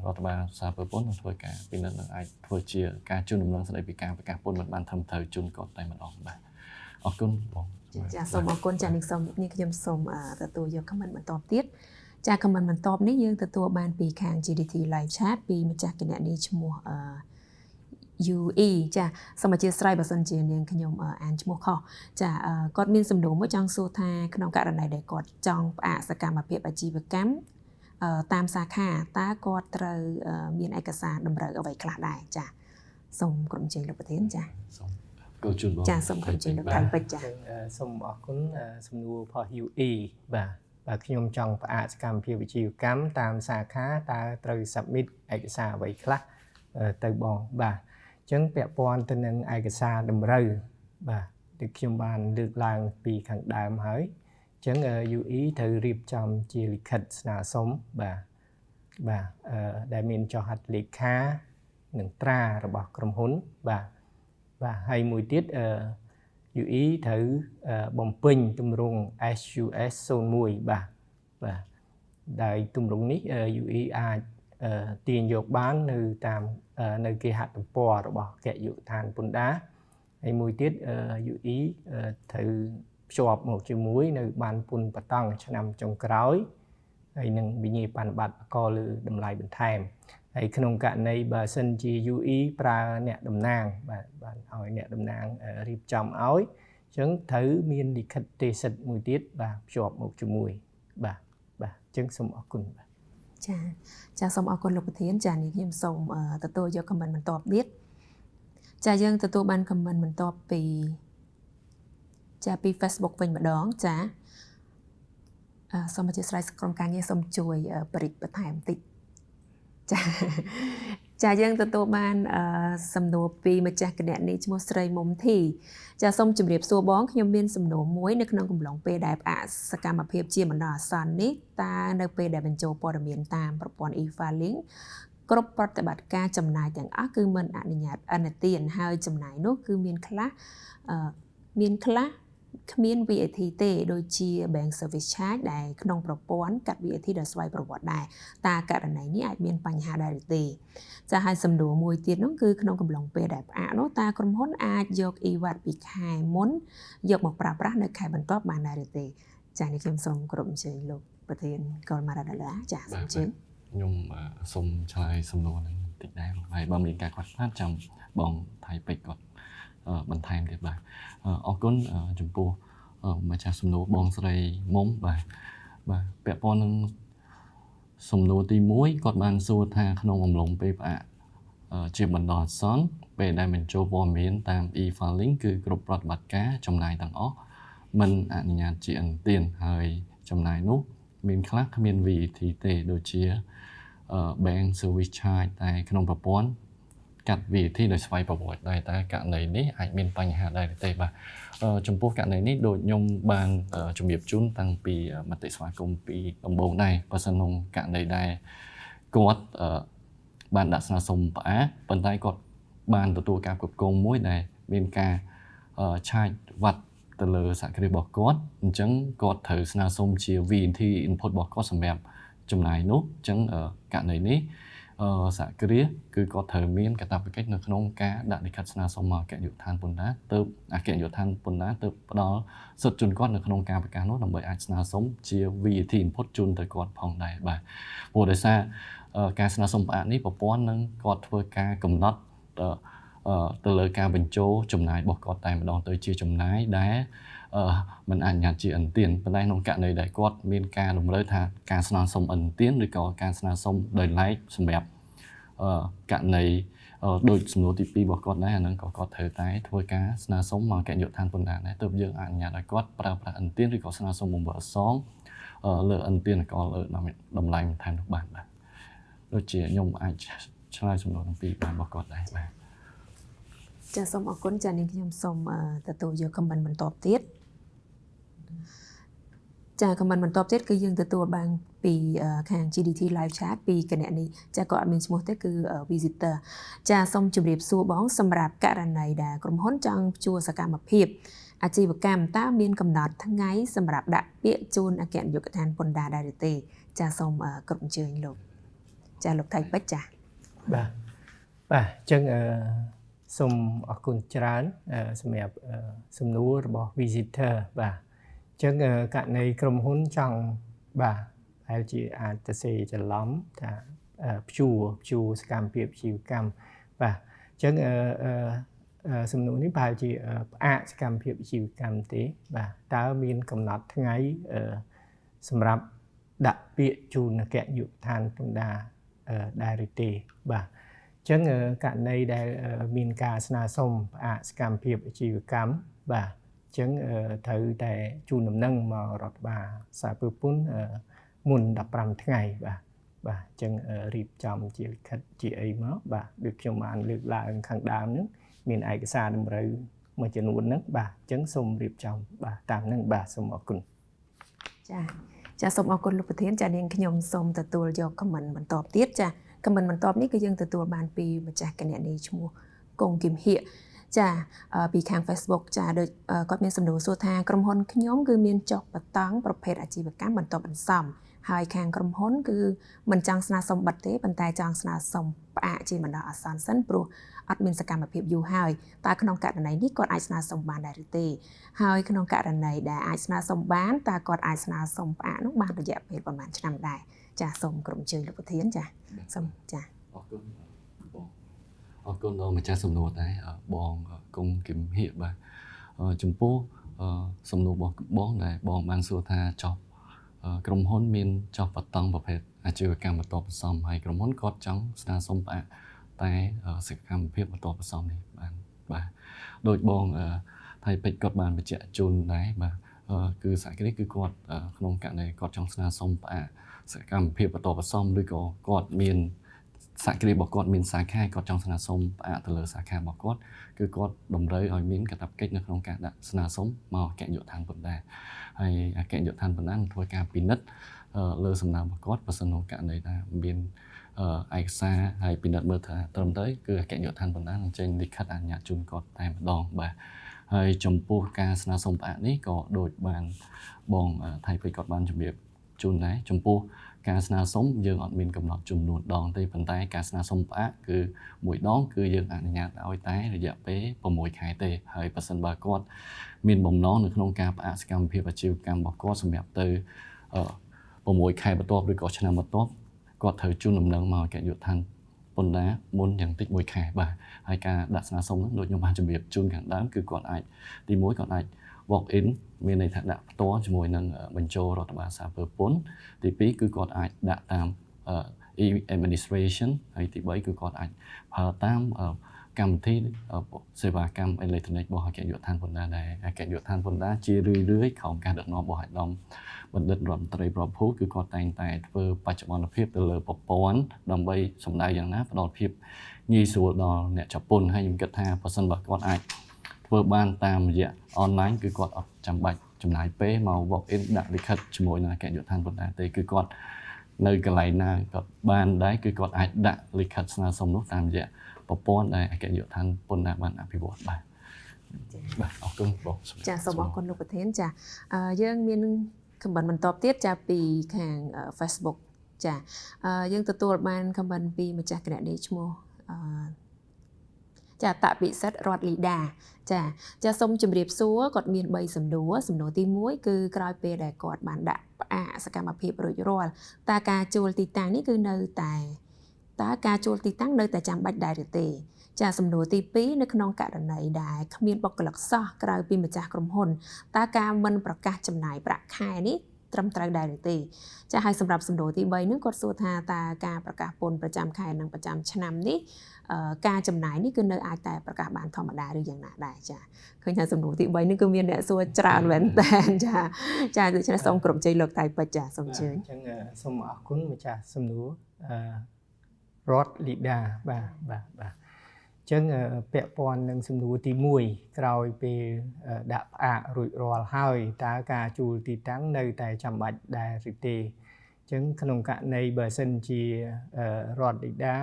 [SPEAKER 2] រដ្ឋបាលសារពើពន្ធនឹងធ្វើការពិនិត្យនឹងអាចធ្វើជាការជូនដំណឹងស្តីពីការប្រកាសពន្ធមិនបានត្រឹមត្រូវជូនគាត់តែម្ដងបាទអរគុណបង
[SPEAKER 1] ចាសូមអរគុណចានេះខ្ញុំសូមទទួលយក comment បន្តទៀតចា comment បន្តនេះយើងទទួលបានពីខាង GDT Live Chat ពីម្ចាស់គណនីឈ្មោះUE ចាសូមអធិស្ឋានបើសិនជានាងខ្ញុំអានឈ្មោះខុសចាគាត់មានសំណួរមួយចង់សួរថាក្នុងករណីដែលគាត់ចង់ផ្អាកសកម្មភាពអាជីវកម្មតាមសាខាតើគាត់ត្រូវមានឯកសារតម្រូវអ្វីខ្លះដែរចាសូមក្រុមជ័យលោកប្រធានចា
[SPEAKER 2] សូមគោលជូនបង
[SPEAKER 1] ចាសូមក្រុមជ័យលោកថៃពេជ្រចា
[SPEAKER 3] សូមអរគុណសំណួររបស់ UE បាទខ្ញុំចង់ផ្អាកសកម្មភាពអាជីវកម្មតាមសាខាតើត្រូវ submit ឯកសារអ្វីខ្លះទៅបងបាទអញ្ចឹងពាក់ព័ន្ធទៅនឹងឯកសារតម្រូវបាទដែលខ្ញុំបានលើកឡើងពីខាងដើមហើយអញ្ចឹង UE ត្រូវរៀបចំជាលិខិតស្នើសុំបាទដែលមានចុះហត្ថលេខានិងត្រារបស់ក្រុមហ៊ុនបាទហើយមួយទៀតUE ត្រូវបំពេញទម្រង់ SUS 01បាទដោយទម្រង់នេះ UE អាចទាញយកបាននៅគេហទំព័ររបស់អគ្គនាយកដ្ឋានពន្ធដារហើយមួយទៀត UE ត្រូវភ្ជាប់មកជាមួយនៅបានពន្ធបតង់ឆ្នាំចុងក្រោយហើយនឹងវិញ្ញាបនបត្រប្រកបលើតម្លៃបន្ថែមហើយក្នុងករណីបើសិនជា UE ប្រើអ្នកតំណាងបាទឲ្យអ្នកតំណាងរៀបចំឲ្យអញ្ចឹងត្រូវមានលិខិតទេសិទ្ធមួយទៀតបាទភ្ជាប់មកជាមួយបាទអញ្ចឹងសូមអរគុណបាទ
[SPEAKER 1] ចាសូមអរគុណលោកប្រធានចានេះខ្ញុំសូមទទួលយក comment បន្តទៀតចាយើងទទួលបាន comment បន្តពី Facebook វិញម្ដងចាសូមអធិស្ឋានក្រុមការងារសូមជួយបរិបបន្ថែមបន្តិចចាយើងទទួលបានសំណួរពីម្ចាស់គណនីឈ្មោះស្រីមុំធីចាសូមជម្រាបសួរបងខ្ញុំមានសំណួរមួយនៅក្នុងកំឡុងពេលដែលផ្អាកសកម្មភាពជាបណ្ដោះអាសន្ននេះតើនៅពេលដែលបញ្ចូលព័ត៌មានតាមប្រព័ន្ធ e-filing គ្រប់ប្រតិបត្តិការចំណាយទាំងអស់គឺមិនអនុញ្ញាតអនុទានហើយចំណាយនោះគឺមានខ្លះគ្មាន VAT ទេដូចជា Bank Service Charge ដែលក្នុងប្រព័ន្ធកាត់ VAT ដោយស្វ័យប្រវត្តិដែរតើករណីនេះអាចមានបញ្ហាដែរឬទេចាហើយសំណួរមួយទៀតនោះគឺក្នុងកំឡុងពេលដែលផ្អាកនោះតើក្រុមហ៊ុនអាចយក e-VAT ពីខែមុនយកមកប្រើប្រាស់នៅខែបន្ទាប់បានដែរឬទេចានេះខ្ញុំសូមគោរពអញ្ជើញលោកប្រធានកុលម៉ារ៉ាដាឡាចាសូមអញ្ជើញ
[SPEAKER 2] ខ្ញុំសូមឆ្លើយសំណួរនេះបន្តិចដែរហើយបើមានការខ្វះខាតចាំបងថៃពេជ្រគាត់បន្ថែមទៀតបាទអរគុណចំពោះម្ចាស់សំណួរបងស្រីមុំបាទពាក់ព័ន្ធនឹងសំណួរទី1គាត់បានសួរថាក្នុងអំឡុងពេលផ្អាកជាបណ្ដោះអាសន្នពេលដែលបញ្ចូលព័ត៌មានតាម e-filing គឺគ្រប់ប្រតិបត្តិការចំណាយទាំងអស់មិនអនុញ្ញាតជាអន្តទានហើយចំណាយនោះមានខ្លះគ្មាន VAT ទេដូចជា Bank Service Charge តែក្នុងប្រព័ន្ធកាត់ VAT ដោយស្វ័យប្រវត្តិដែរតែករណីនេះអាចមានបញ្ហាដែរទេបាទចំពោះករណីនេះដូចខ្ញុំបានជំរាបជូនតាំងពីមតិស្វាគមន៍ពីដំបូងដែរបើសិនក្នុងករណីដែរគាត់បានដាក់ស្នើសុំផ្អាកប៉ុន្តែគាត់បានទទួលការគ្រប់គ្រងមួយដែលមានការឆាចវត្តទៅលើសហគ្រាសរបស់គាត់អញ្ចឹងគាត់ត្រូវស្នើសុំជា VAT input របស់គាត់សម្រាប់ចំណាយនោះអញ្ចឹងករណីនេះ សហគ្រាសគឺគាត់ត្រូវមានកាតព្វកិច្ចនៅក្នុងការដាក់លិខិតស្នើសុំមកអគ្គនាយកដ្ឋានពន្ធដារទើបអគ្គនាយកដ្ឋានពន្ធដារទើបផ្ដល់សិទ្ធិជូនគាត់នៅក្នុងការប្រកាសនោះដើម្បីអាចស្នើសុំជា VAT input ជូនទៅគាត់ផងដែរបាទព្រោះដោយសារការស្នើសុំផ្អាកនេះប្រព័ន្ធនឹងគាត់ធ្វើការកំណត់ទៅលើការបញ្ចូលចំណាយរបស់គាត់តែម្ដងទៅជាចំណាយដែលมันអនុញ្ញាតជាអន្តៀនប៉ុន្តែក្នុងករណីដែលគាត់មានការតម្រូវថាការស្នើសុំអន្តៀនឬក៏ការស្នើសុំដោយឡែកសម្រាប់ករណីដូចសំណួរទី2របស់គាត់ដែរអាហ្នឹងក៏គាត់ត្រូវតែធ្វើការស្នើសុំមកអគ្គនាយកដ្ឋានពន្ធដារដែរទើបយើងអនុញ្ញាតឲ្យគាត់ប្រើប្រាស់អន្តៀនឬក៏ស្នើសុំបង្វិលសងលើអន្តៀនក៏លើតម្លៃបន្ថែមនោះបានបាទដូចជាខ្ញុំអាចឆ្លើយសំណួរទាំងពីរបានរបស់គាត់ដែរបាទ
[SPEAKER 1] ចាសូមអរគុណចានាងខ្ញុំសូមទទួលយក comment បន្តទៀតចា comment បន្តទៀតគឺយើងទទួលបានពីខាង GDT live chat ពីគណនីចាក៏អត់មានឈ្មោះទេគឺ visitor ចាសូមជម្រាបសួរបងសម្រាប់ករណីដែលក្រុមហ៊ុនចង់ជួសកម្មភាពអាជីវកម្មតើមានកំណត់ថ្ងៃសម្រាប់ដាក់ពាក្យជូនអគ្គនាយកដ្ឋានពន្ធដារដែរឬទេចាសូមគ្រប់អញ្ជើញលោកចាលោកថៃពេជ្រចា
[SPEAKER 3] បាទអញ្ចឹងសូមអរគុណច្រើនសម្រាប់សំណួររបស់ visitor បាទអញ្ចឹងករណីក្រុមហ៊ុនចង់បាទហើយជាអាចទៅសេច្រឡំថាព្យួរសកម្មភាពជីវកម្មបាទអញ្ចឹងសំណួរនេះប្រហែលជាផ្អាកសកម្មភាពជីវកម្មទេបាទតើមានកំណត់ថ្ងៃសម្រាប់ដាក់ពាក្យជូនអគ្គនាយកដ្ឋានពន្ធដារដែរឬទេបាទអញ្ចឹងករណីដែលមានការស្នើសុំផ្អាកសកម្មភាពអាជីវកម្មបាទអញ្ចឹងត្រូវតែជូនដំណឹងមករដ្ឋបាលសារពើពន្ធមុន15ថ្ងៃបាទអញ្ចឹងរៀបចំជាលិខិតជាអីមកបាទដូចខ្ញុំបានលើកឡើងខាងដើមហ្នឹងមានឯកសារតម្រូវមួយចំនួនហ្នឹងបាទអញ្ចឹងសូមរៀបចំបាទតាមហ្នឹងបាទសូមអរគុណ
[SPEAKER 1] ចាសូមអរគុណលោកប្រធានចានាងខ្ញុំសូមទទួលយក comment បន្តទៀតចា comment បន្តនេះគឺយើងទទួលបានពីម្ចាស់គណនីឈ្មោះកុងគឹមហៀចាពីខាង Facebook ចាដូចគាត់មានសំណួរសួរថាក្រុមហ៊ុនខ្ញុំគឺមានចុះបតង់ប្រភេទអាជីវកម្មបន្តបន្សំហើយខាងក្រុមហ៊ុនគឺមិនចង់ស្នើសុំបិទទេប៉ុន្តែចង់ស្នើសុំផ្អាកជាបណ្ដោះអាសន្នសិនព្រោះអត់មានសកម្មភាពយូរហើយតើក្នុងករណីនេះគាត់អាចស្នើសុំបានដែរឬទេហើយក្នុងករណីដែលអាចស្នើសុំបានតើគាត់អាចស្នើសុំផ្អាកនោះបានរយៈពេលប្រហែលឆ្នាំដែរចាសូមក្រុមជើងលោកប្រធានចាសូមចា
[SPEAKER 2] អរគុណបងអរគុណដល់ម្ចាស់សំណួរដែរបងកុងគឹមហៀបាទចំពោះសំណួររបស់បងដែលបងបានសួរថាចុះក្រុមហ៊ុនមានចុះបតង់ប្រភេទអាជីវកម្មបន្តបន្សំហើយក្រុមហ៊ុនគាត់ចង់ស្នើសុំផ្អាកតែសកម្មភាពបន្តបន្សំនេះបានបាទដោយបងថៃពេជ្រគាត់បានបញ្ជាក់ជូនដែរបាទគឺសហគ្រាសគឺគាត់ក្នុងករណីគាត់ចង់ស្នើសុំផ្អាកសកម្មភាពបន្តបន្សំឬក៏គាត់មានសហគ្រាសរបស់គាត់មានសាខាគាត់ចង់ស្នើសុំផ្អាកទៅលើសាខារបស់គាត់គឺគាត់តម្រូវឲ្យមានកាតព្វកិច្ចនៅក្នុងការដាក់ស្នើសុំមកអគ្គនាយកដ្ឋានពន្ធដារហើយអគ្គនាយកដ្ឋានពន្ធដារនឹងធ្វើការពិនិត្យលើសំណើរបស់គាត់បើសិនក្នុងករណីថាមានឯកសារហើយពិនិត្យមើលថាត្រឹមត្រូវគឺអគ្គនាយកដ្ឋានពន្ធដារនឹងចេញលិខិតអនុញ្ញាតជូនគាត់តែម្ដងបាទហើយចំពោះការស្នើសុំផ្អាកនេះក៏ដូចបានបងថៃពេជ្រគាត់បានជម្រាបជូនដែរចំពោះការស្នើសុំយើងអត់មានកំណត់ចំនួនដងទេប៉ុន្តែការស្នើសុំផ្អាកគឺមួយដងគឺយើងអនុញ្ញាតឲ្យតែរយៈពេល6ខែទេហើយបើសិនបើគាត់មានបំណងនៅក្នុងការផ្អាកសកម្មភាពអាជីវកម្មរបស់គាត់សម្រាប់ទៅ6ខែបន្ទាប់ឬក៏ឆ្នាំបន្ទាប់គាត់ត្រូវជូនដំណឹងមកអគ្គនាយកដ្ឋានពន្ធដារមុនយ៉ាងតិច1ខែបាទហើយការដាក់ស្នើសុំនោះដូចខ្ញុំបានជម្រាបជូនខាងដើមគឺគាត់អាចទី1គាត់អាច walk in មានន័យថាដាក់ផ្ទាល់ជាមួយនឹងបញ្ចូលរដ្ឋបាលសារពើពន្ធទី2គឺគាត់អាចដាក់តាម e-administration ហើយទី3គឺគាត់អាចប្រើតាមកម្មវិធីសេវាកម្មអេឡិចត្រូនិករបស់អគ្គនាយកដ្ឋានពន្ធដារដែរអគ្គនាយកដ្ឋានពន្ធដារជារឿយៗក្រោមការដឹកនាំរបស់អាដាមបណ្ឌិតរដ្ឋមន្ត្រីប្រភូគឺគាត់តែងតែធ្វើបច្ចុប្បន្នភាពទៅលើប្រព័ន្ធដើម្បីសម្ដៅយ៉ាងណាផ្ដល់ភាពងាយស្រួលដល់អ្នកចាប់ពន្ធហើយខ្ញុំគិតថាបើសិនបើគាត់អាចធ្វើបានតាមរយៈ online គឺគាត់អត់ចាំបាច់ចំណាយពេលមក walk in ដាក់លិខិតជាមួយនឹងអគ្គនាយកដ្ឋានពន្ធដារទេគឺគាត់នៅកន្លែងណាគាត់បានដែរគឺគាត់អាចដាក់លិខិតស្នើសុំនោះតាមរយៈប្រព័ន្ធដែលអគ្គនាយកដ្ឋានពន្ធដារបានអភិវឌ្ឍបាទអរគុណបង
[SPEAKER 1] ចាសូមអរគុណលោកប្រធានចាយើងមានខមមិនបន្តទៀតចាពីខាង Facebook ចាយើងទទួលបានខមមិនពីម្ចាស់គណៈនេះឈ្មោះចាតពិសិដ្ឋរតលីដាចាសូមជម្រាបសួរគាត់មាន3សំណួរទី1គឺក្រោយពេលដែលគាត់បានដាក់ផ្អាកសកម្មភាពរួចរាល់តើការជួលទីតាំងនេះគឺនៅតែការជួលទីតាំងនៅតែចាំបាច់ដែរឬទេចាសំណួរទី2នៅក្នុងករណីដែលគ្មានបុគ្គលិកសោះក្រៅពីម្ចាស់ក្រុមហ៊ុនតើការមិនប្រកាសចំណាយប្រាក់ខែនេះត្រឹមត្រូវដែរឬទេចាហើយសម្រាប់សំណួរទី3ហ្នឹងគាត់សួរថាតើការប្រកាសពន្ធប្រចាំខែនិងប្រចាំឆ្នាំនេះការចំណាយនេះគឺនៅអាចតែប្រកាសបានធម្មតាឬយ៉ាងណាដែរចាឃើញថាសំណួរទី3នេះគឺមានអ្នកសួរច្រើនមែនតើចាដូច្នេះសូមគ្រប់ជ័យលោកតៃពេជ្រចាសូមអញ្ជើញ
[SPEAKER 3] អញ្ចឹងសូមអរគុណម្ចាស់សំណួររតលីដាបាទអញ្ចឹងពាក់ព័ន្ធនឹងសំណួរទី1ក្រោយពេលដាក់ផ្អាករួចរាល់ហើយតើការជួលទីតាំងនៅតែចាំបាច់ដែរឬទេអញ្ចឹងក្នុងករណីបើសិនជារតលីដា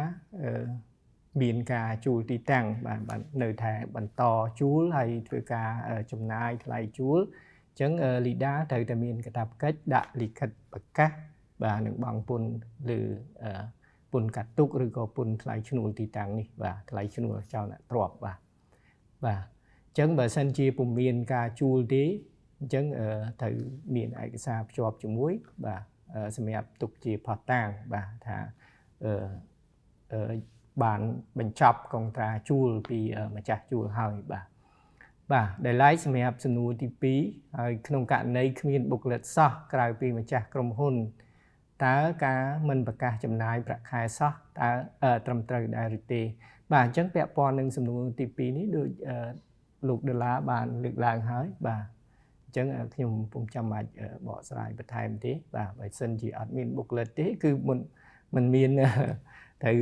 [SPEAKER 3] មានការជួលទីតាំងបាទនៅតែបន្តជួលហើយធ្វើការចំណាយថ្លៃជួលអញ្ចឹងលីដាត្រូវតែមានកាតព្វកិច្ចដាក់លិខិតប្រកាសបាទនឹងបង់ពន្ធឬពន្ធកាត់ទុកឬក៏ពន្ធថ្លៃឈ្នួលទីតាំងនេះបាទថ្លៃឈ្នួលចោលអ្នកទ្រព្យបាទអញ្ចឹងបើសិនជាពុំមានការជួលទេអញ្ចឹងត្រូវមានឯកសារភ្ជាប់ជាមួយបាទសម្រាប់ទុកជាភស្តុតាងបាទថាបានបញ្ចប់កុងត្រាជួលពីម្ចាស់ជួលហើយបាទដែលឡែកសម្រាប់សំណួរទី2ហើយក្នុងករណីគ្មានបុគ្គលិកសោះក្រៅពីម្ចាស់ក្រុមហ៊ុនតើការមិនប្រកាសចំណាយប្រាក់ខែសោះតើត្រឹមត្រូវដែរឬទេបាទអញ្ចឹងពាក់ព័ន្ធនឹងសំណួរទី2នេះដូចលោកដុល្លារបានលើកឡើងហើយបាទអញ្ចឹងខ្ញុំពុំចាំបាច់បកស្រាយបន្ថែមទេបាទបើសិនជាអត់មានបុគ្គលិកទេគឺមិនមានត្រូវ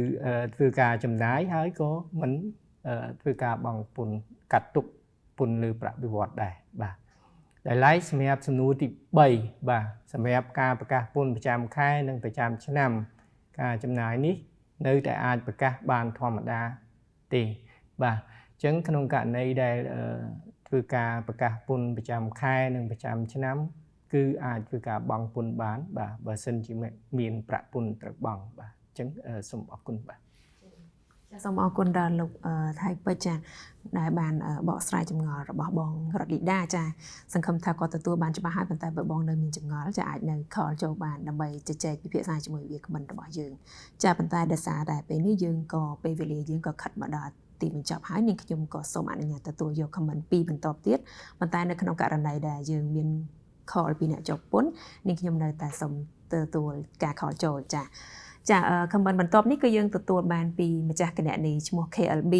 [SPEAKER 3] ធ្វើការចំណាយហើយក៏មិនធ្វើការបង់ពន្ធកាត់ទុកពន្ធលើប្រាក់បៀវត្សដែរបាទដែលឡែកសម្រាប់សំណួរទី3បាទសម្រាប់ការប្រកាសពន្ធប្រចាំខែនិងប្រចាំឆ្នាំការចំណាយនេះនៅតែអាចប្រកាសបានធម្មតាទេបាទអញ្ចឹងក្នុងករណីដែលធ្វើការប្រកាសពន្ធប្រចាំខែនិងប្រចាំឆ្នាំគឺអាចធ្វើការបង់ពន្ធបានបាទបើសិនជាមានប្រាក់ពន្ធត្រូវបង់បាទអញ្ចឹងសូមអរគុណបាទ
[SPEAKER 1] សូមអរគុណដល់លោកថៃពេជ្រចាដែលបានបកស្រាយចម្ងល់របស់បងរតលីដាចាសង្ឃឹមថាគាត់ទទួលបានច្បាស់ហើយប៉ុន្តែបើបងនៅមានចម្ងល់ចាអាចនៅខលចូលបានដើម្បីជជែកពិភាក្សាជាមួយវាគ្មិនរបស់យើងចាប៉ុន្តែដោយសារតែពេលនេះយើងក៏ពេលវេលាយើងក៏ខិតមកដល់ទីបញ្ចប់ហើយនាងខ្ញុំក៏សូមអនុញ្ញាតទទួលយកខមមិន2បន្តទៀតប៉ុន្តែនៅក្នុងករណីដែលយើងមានខលពីអ្នកជាប់ពន្ធនាងខ្ញុំនៅតែសូមទទួលការខលចូលចាខមមិនបន្ទាប់នេះគឺយើងទទួលបានពីម្ចាស់គណនីឈ្មោះ KLB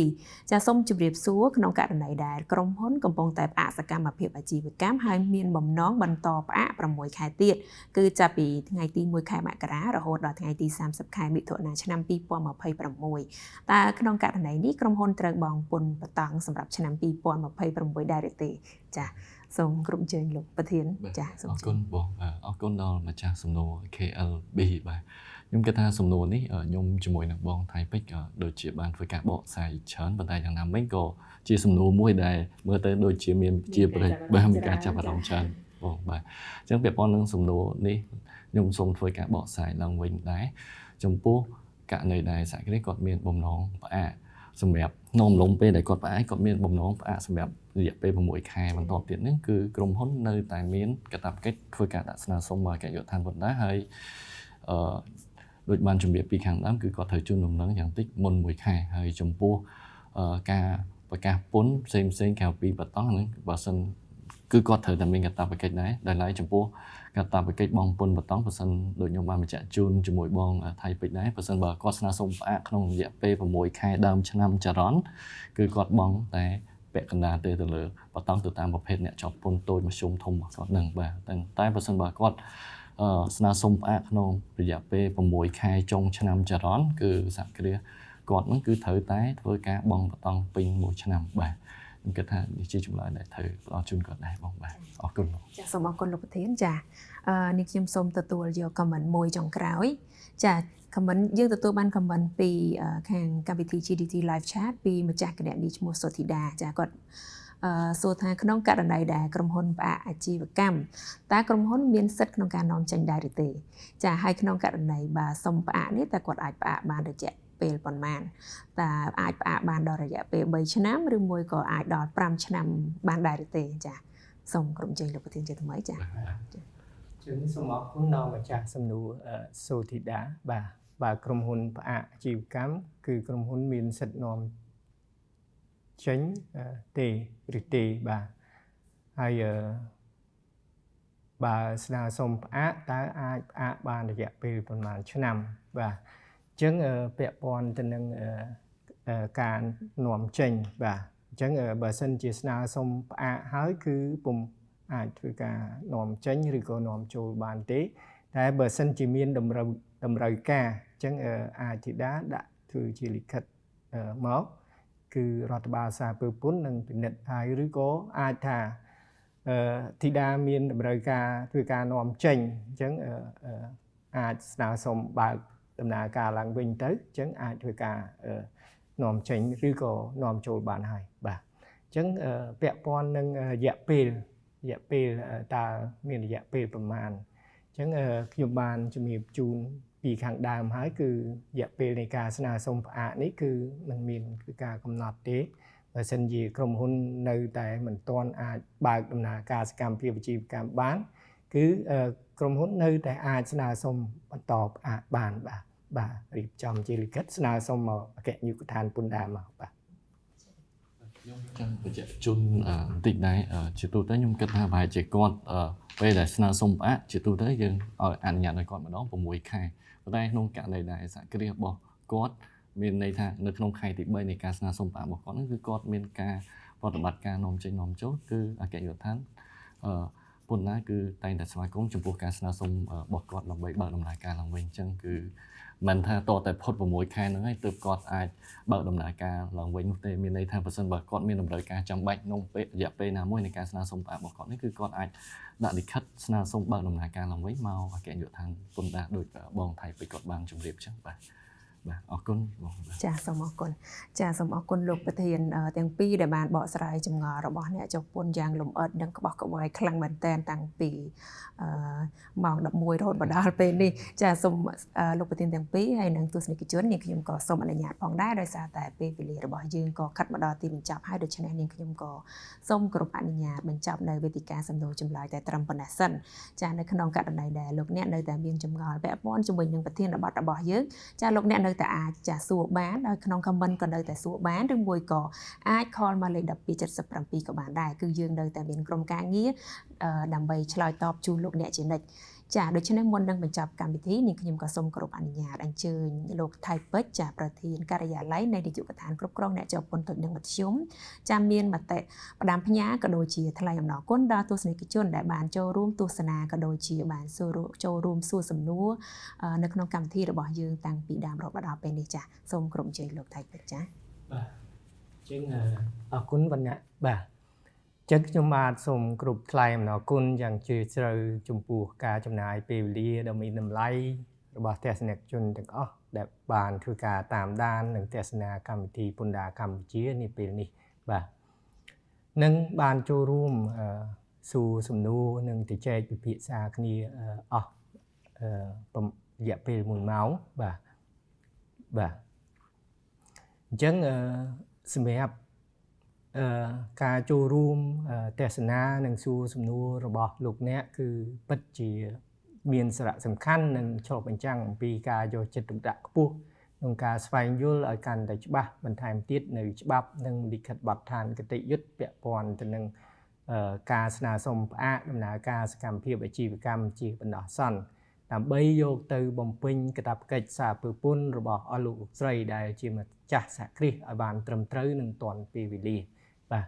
[SPEAKER 1] ចាសូមជម្រាបសួរក្នុងករណីដែលក្រុមហ៊ុនកំពុងតែផ្អាកសកម្មភាពអាជីវកម្មហើយមានបំណងបន្តផ្អាក6ខែទៀតគឺចាប់ពីថ្ងៃទី1ខែមករារហូតដល់ថ្ងៃទី30ខែមិថុនាឆ្នាំ2026តើក្នុងករណីនេះក្រុមហ៊ុនត្រូវបង់ពន្ធបតង់សម្រាប់ឆ្នាំ2026ដែរឬទេចាសូមគ្រប់ជើញលោកប្រធានចាសូម
[SPEAKER 2] អរគុណបងអរគុណដល់ម្ចាស់សំណួរ KLB បាទខ្ញុំគិតថាសំណួរនេះខ្ញុំជាមួយនឹងបងថៃពេជ្រក៏ដូចជាបានធ្វើការបកស្រាយច្រើនប៉ុន្តែយ៉ាងណាមិញក៏ជាសំណួរមួយដែលមើលទៅដូចជាមានជាប្រតិបត្តិមានការចាប់អារម្មណ៍ច្រើនបងបាទអញ្ចឹងពាក់ព័ន្ធនឹងសំណួរនេះខ្ញុំសូមធ្វើការបកស្រាយឡើងវិញដែរចំពោះករណីដែលសហគ្រាសគាត់មានបំណងផ្អាកសម្រាប់នាំលំពេលដែលគាត់ផ្អាកគាត់មានបំណងផ្អាកសម្រាប់រយៈពេល6ខែបន្តទៀតនេះគឺក្រុមហ៊ុននៅតែមានកាតព្វកិច្ចធ្វើការដាក់ស្នើសុំមកអគ្គនាយកដ្ឋានពន្ធដែរហើយដូចបានជម្រាបពីខាងដើមគឺគាត់ត្រូវជូនដំណឹងយ៉ាងតិចមុន1ខែហើយចំពោះការប្រកាសពន្ធផ្សេងក្រៅពីបតង់ហ្នឹងបើសិនគឺគាត់ត្រូវតែមានកាតព្វកិច្ចដែរដែលឡែកចំពោះកាតព្វកិច្ចបង់ពន្ធបតង់បើសិនដូចខ្ញុំបានបញ្ជាក់ជូនជាមួយបងថៃពេជ្រដែរបើសិនបើគាត់ស្នើសុំផ្អាកក្នុងរយៈពេល6ខែដើមឆ្នាំចរន្តគឺគាត់បង់តែពាក់កណ្ដាលទៅលើបតង់ទៅតាមប្រភេទអ្នកជាប់ពន្ធតូចមធ្យមធំរបស់គាត់ហ្នឹងបាទតែបើសិនបើគាត់ស្នើសុំផ្អាកក្នុងរយៈពេល6ខែចុងឆ្នាំចរន្តគឺសហគ្រាសគាត់នឹងគឺត្រូវតែធ្វើការបង់បតង់ពេញ1ឆ្នាំបាទខ្ញុំគិតថានេះជាចម្លើយដែលត្រូវផ្ដល់ជូនគាត់ដែរបងបាទអរគុណ
[SPEAKER 1] ចាសូមអរគុណលោកប្រធានចានេះខ្ញុំសូមទទួលយកខមមិនមួយចុងក្រោយចាខមមិនយើងទទួលបានខមមិនពីខាងកម្មវិធី GDT Live Chat ពីម្ចាស់គណនីឈ្មោះសុធីតាចាគាត់ សួរថាក្នុងករណីដែលក្រុមហ៊ុនផ្អាកអាជីវកម្មតើក្រុមហ៊ុនមានសិទ្ធិក្នុងការនាំចេញដែរឬទេចាហើយក្នុងករណីបើសុំផ្អាកនេះតើគាត់អាចផ្អាកបានរយៈពេលប៉ុន្មានតើអាចផ្អាកបានដល់រយៈពេល3ឆ្នាំឬមួយក៏អាចដល់5ឆ្នាំបានដែរឬទេចាសូមក្រុមជ័យលោកប្រធានជាថ្មីចា
[SPEAKER 3] ជើងសូមអរគុណដល់ម្ចាស់សំណួរសូធីតាបាទក្រុមហ៊ុនផ្អាកអាជីវកម្មគឺក្រុមហ៊ុនមានសិទ្ធិនាំចេញទេឬទេបាទហើយបើស្នើសុំផ្អាកតើអាចផ្អាកបានរយៈពេលប្រហែលឆ្នាំបាទអញ្ចឹងពាក់ព័ន្ធទៅនឹងការនាំចេញបាទអញ្ចឹងបើសិនជាស្នើសុំផ្អាកហើយគឺពុំអាចធ្វើការនាំចេញឬក៏នាំចូលបានទេតែបើសិនជាមានតម្រូវការអញ្ចឹងអាចធីតាដាក់ធ្វើជាលិខិតមកគឺរដ្ឋបាលសារពើពន្ធនឹងពិនិត្យហើយឬក៏អាចថាធីតាមានតម្រូវការធ្វើការនាំចេញអញ្ចឹងអាចស្នើសុំបើកដំណើរការឡើងវិញទៅអញ្ចឹងអាចធ្វើការនាំចេញឬក៏នាំចូលបានហើយបាទអញ្ចឹងពាក់ព័ន្ធនឹងរយៈពេលតើមានរយៈពេលប្រមាណអញ្ចឹងខ្ញុំបានជំរាបជូនពីខាងដើមហើយគឺរយៈពេលនៃការស្នើសុំផ្អាកនេះគឺมันមានការកំណត់ទេបើសិនជាក្រុមហ៊ុននៅតែមិនទាន់អាចបើកដំណើរការសកម្មភាពអាជីវកម្មបានគឺក្រុមហ៊ុននៅតែអាចស្នើសុំបន្តផ្អាកបានបាទរៀបចំជាលិខិតស្នើសុំមកអគ្គនាយកដ្ឋានពន្ធដារមកបាទ
[SPEAKER 2] ខ្ញុំចង់បញ្ជាក់ជូនបន្តិចដែរជាទូទៅខ្ញុំគិតថាប្រហែលជាគាត់ពេលដែលស្នើសុំផ្អាកជាទូទៅយើងឲ្យអនុញ្ញាតឲ្យគាត់ម្ដង6ខែប៉ុន្តែក្នុងករណីដែលសហគ្រាសរបស់គាត់មានន័យថានៅក្នុងខែទី3នៃការស្នើសុំផ្អាករបស់គាត់ហ្នឹងគឺគាត់មានការប្រតិបត្តិការនាំចេញនាំចូលគឺអគ្គនាយកដ្ឋានពន្ធដារគឺតែងតែស្វាគមន៍ចំពោះការស្នើសុំរបស់គាត់ដើម្បីបើកដំណើរការឡើងវិញអញ្ចឹងគឺមិនថាតតែផុត6ខែហ្នឹងហើយទើបគាត់អាចបើកដំណើរការឡើងវិញនោះទេមានន័យថាបើសិនបើគាត់មានតម្រូវការចាំបាច់ក្នុងពេលរយៈពេលណាមួយនៃការស្នើសុំផ្អាករបស់គាត់នេះគឺគាត់អាចដាក់លិខិតស្នើសុំបើកដំណើរការឡើងវិញមកអគ្គនាយកដ្ឋានពន្ធដារដោយបងថៃពេជ្រគាត់បានជម្រាបអញ្ចឹងបាទអរគុណបង
[SPEAKER 1] ចាសូមអរគុណចាសូមអរគុណលោកប្រធានទាំងពីរដែលបានបកស្រាយចម្ងល់របស់អ្នកចុះពន្ធយ៉ាងលម្អិតនិងក្បោះក្បាយខ្លាំងមែនទែនតាំងពីម៉ោង11រហូតមកដល់ពេលនេះចាសូមលោកប្រធានទាំងពីរហើយនិងទស្សនិកជននាងខ្ញុំក៏សូមអនុញ្ញាតផងដែរដោយសារតែពេលវេលារបស់យើងក៏ខិតមកដល់ទីបញ្ចប់ហើយដូច្នេះនាងខ្ញុំក៏សូមគោរពអនុញ្ញាតបញ្ចប់នៅវេទិកាសំណួរចម្លើយតែត្រឹមប៉ុណ្ណេះសិនចានៅក្នុងករណីដែលលោកអ្នកនៅតែមានចម្ងល់ពាក់ព័ន្ធជាមួយនឹងប្រធានបទរបស់យើងចាលោកអ្នកនៅតែអាចចាសួរបានដោយក្នុង comment ក៏នៅតែសួរបានឬមួយក៏អាច call មកលេខ1277ក៏បានដែរគឺយើងនៅតែមានក្រុមការងារដើម្បីឆ្លើយតបជូនលោកអ្នកជានិច្ចចាដូច្នេះមុននឹងបញ្ចប់កម្មវិធីនាងខ្ញុំក៏សូមគោរពអនុញ្ញាតអញ្ជើញលោកថៃពេជ្រចាប្រធានការិយាល័យនៃនាយកដ្ឋានគ្រប់គ្រងអ្នកជាប់ពន្ធទុចនិងមធ្យមចាមានមតិផ្ដាំផ្ញើក៏ដូចជាថ្លែងអំណរគុណដល់ទស្សនិកជនដែលបានចូលរួមទស្សនាក៏ដូចជាបានចូលរួមសួរសំណួរនៅក្នុងកម្មវិធីរបស់យើងតាំងពីដើមរហូតដល់ពេលនេះចាសូមក្រុមជ័យលោកថៃពេជ្រចា
[SPEAKER 3] បាទចឹងអរគុណវណ្ណៈបាទចឹងខ្ញុំបាទសូមគ្រប់ថ្លែងអំណរគុណយ៉ាងជ្រាលជ្រៅចំពោះការចំណាយពេលវេលាដ៏មានតម្លៃរបស់ទស្សនិកជនទាំងអស់ដែលបានធ្វើការតាមដាននិងទស្សនាកម្មវិធីពន្ធដារកម្ពុជានាពេលនេះបាទនិងបានចូលរួមសួរសំណួរនិងជជែកពិភាក្សាគ្នាអស់រយៈពេល1ម៉ោងបាទអញ្ចឹងសម្រាប់ការចូលរួមទស្សនានិងសួរសំណួររបស់លោកអ្នកគឺពិតជាមានសារៈសំខាន់និងឆ្លុះបញ្ចាំងអំពីការយកចិត្តទុកដាក់ខ្ពស់ក្នុងការស្វែងយល់ឲ្យកាន់តែច្បាស់បន្ថែមទៀតនៅច្បាប់និងលិខិតបទដ្ឋានគតិយុត្តពាក់ព័ន្ធទៅនឹងការស្នើសុំផ្អាកដំណើរការសកម្មភាពអាជីវកម្មជាបណ្ដោះអាសន្នដើម្បីយកទៅបំពេញកាតព្វកិច្ចសារពើពន្ធរបស់អស់លោកស្រីដែលជាម្ចាស់សហគ្រាសឲ្យបានត្រឹមត្រូវនិងទាន់ពេលវេលាបាទ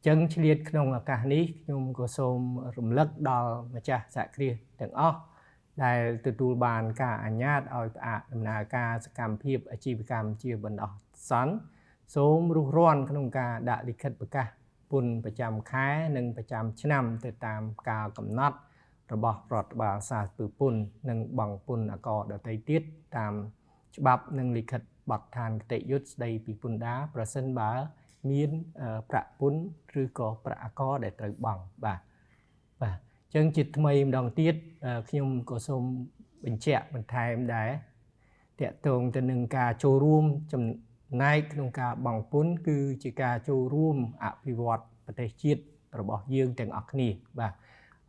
[SPEAKER 3] ចឹងឆ្លៀតក្នុងឱកាសនេះខ្ញុំក៏សូមរំលឹកដល់ម្ចាស់សហគ្រាសទាំងអស់ដែលទទួលបានការអនុញ្ញាតឲ្យផ្អាកដំណើរការសកម្មភាពអាជីវកម្មជាបណ្ដោះអាសន្នសូមរុះរាន់ក្នុងការដាក់លិខិតប្រកាសពន្ធប្រចាំខែនិងប្រចាំឆ្នាំទៅតាមការកំណត់របស់រដ្ឋបាលសារពើពន្ធនិងបង់ពន្ធអាករដទៃទៀតតាមច្បាប់និងលិខិតបទដ្ឋានគតិយុត្តស្តីពីពន្ធដារប្រសិនបើ មានប្រាក់ពុនឬក៏ប្រាក់អាករដែលត្រូវបង់បាទអញ្ចឹងជាថ្មីម្ដងទៀតខ្ញុំក៏សូមបញ្ជាក់បន្ថែមដែរតាក់ទងទៅនឹងការចូលរួមចំណែកក្នុងការបង់ពន្ធគឺជាការចូលរួមអភិវឌ្ឍប្រទេសជាតិរបស់យើងទាំងអស់គ្នាបាទ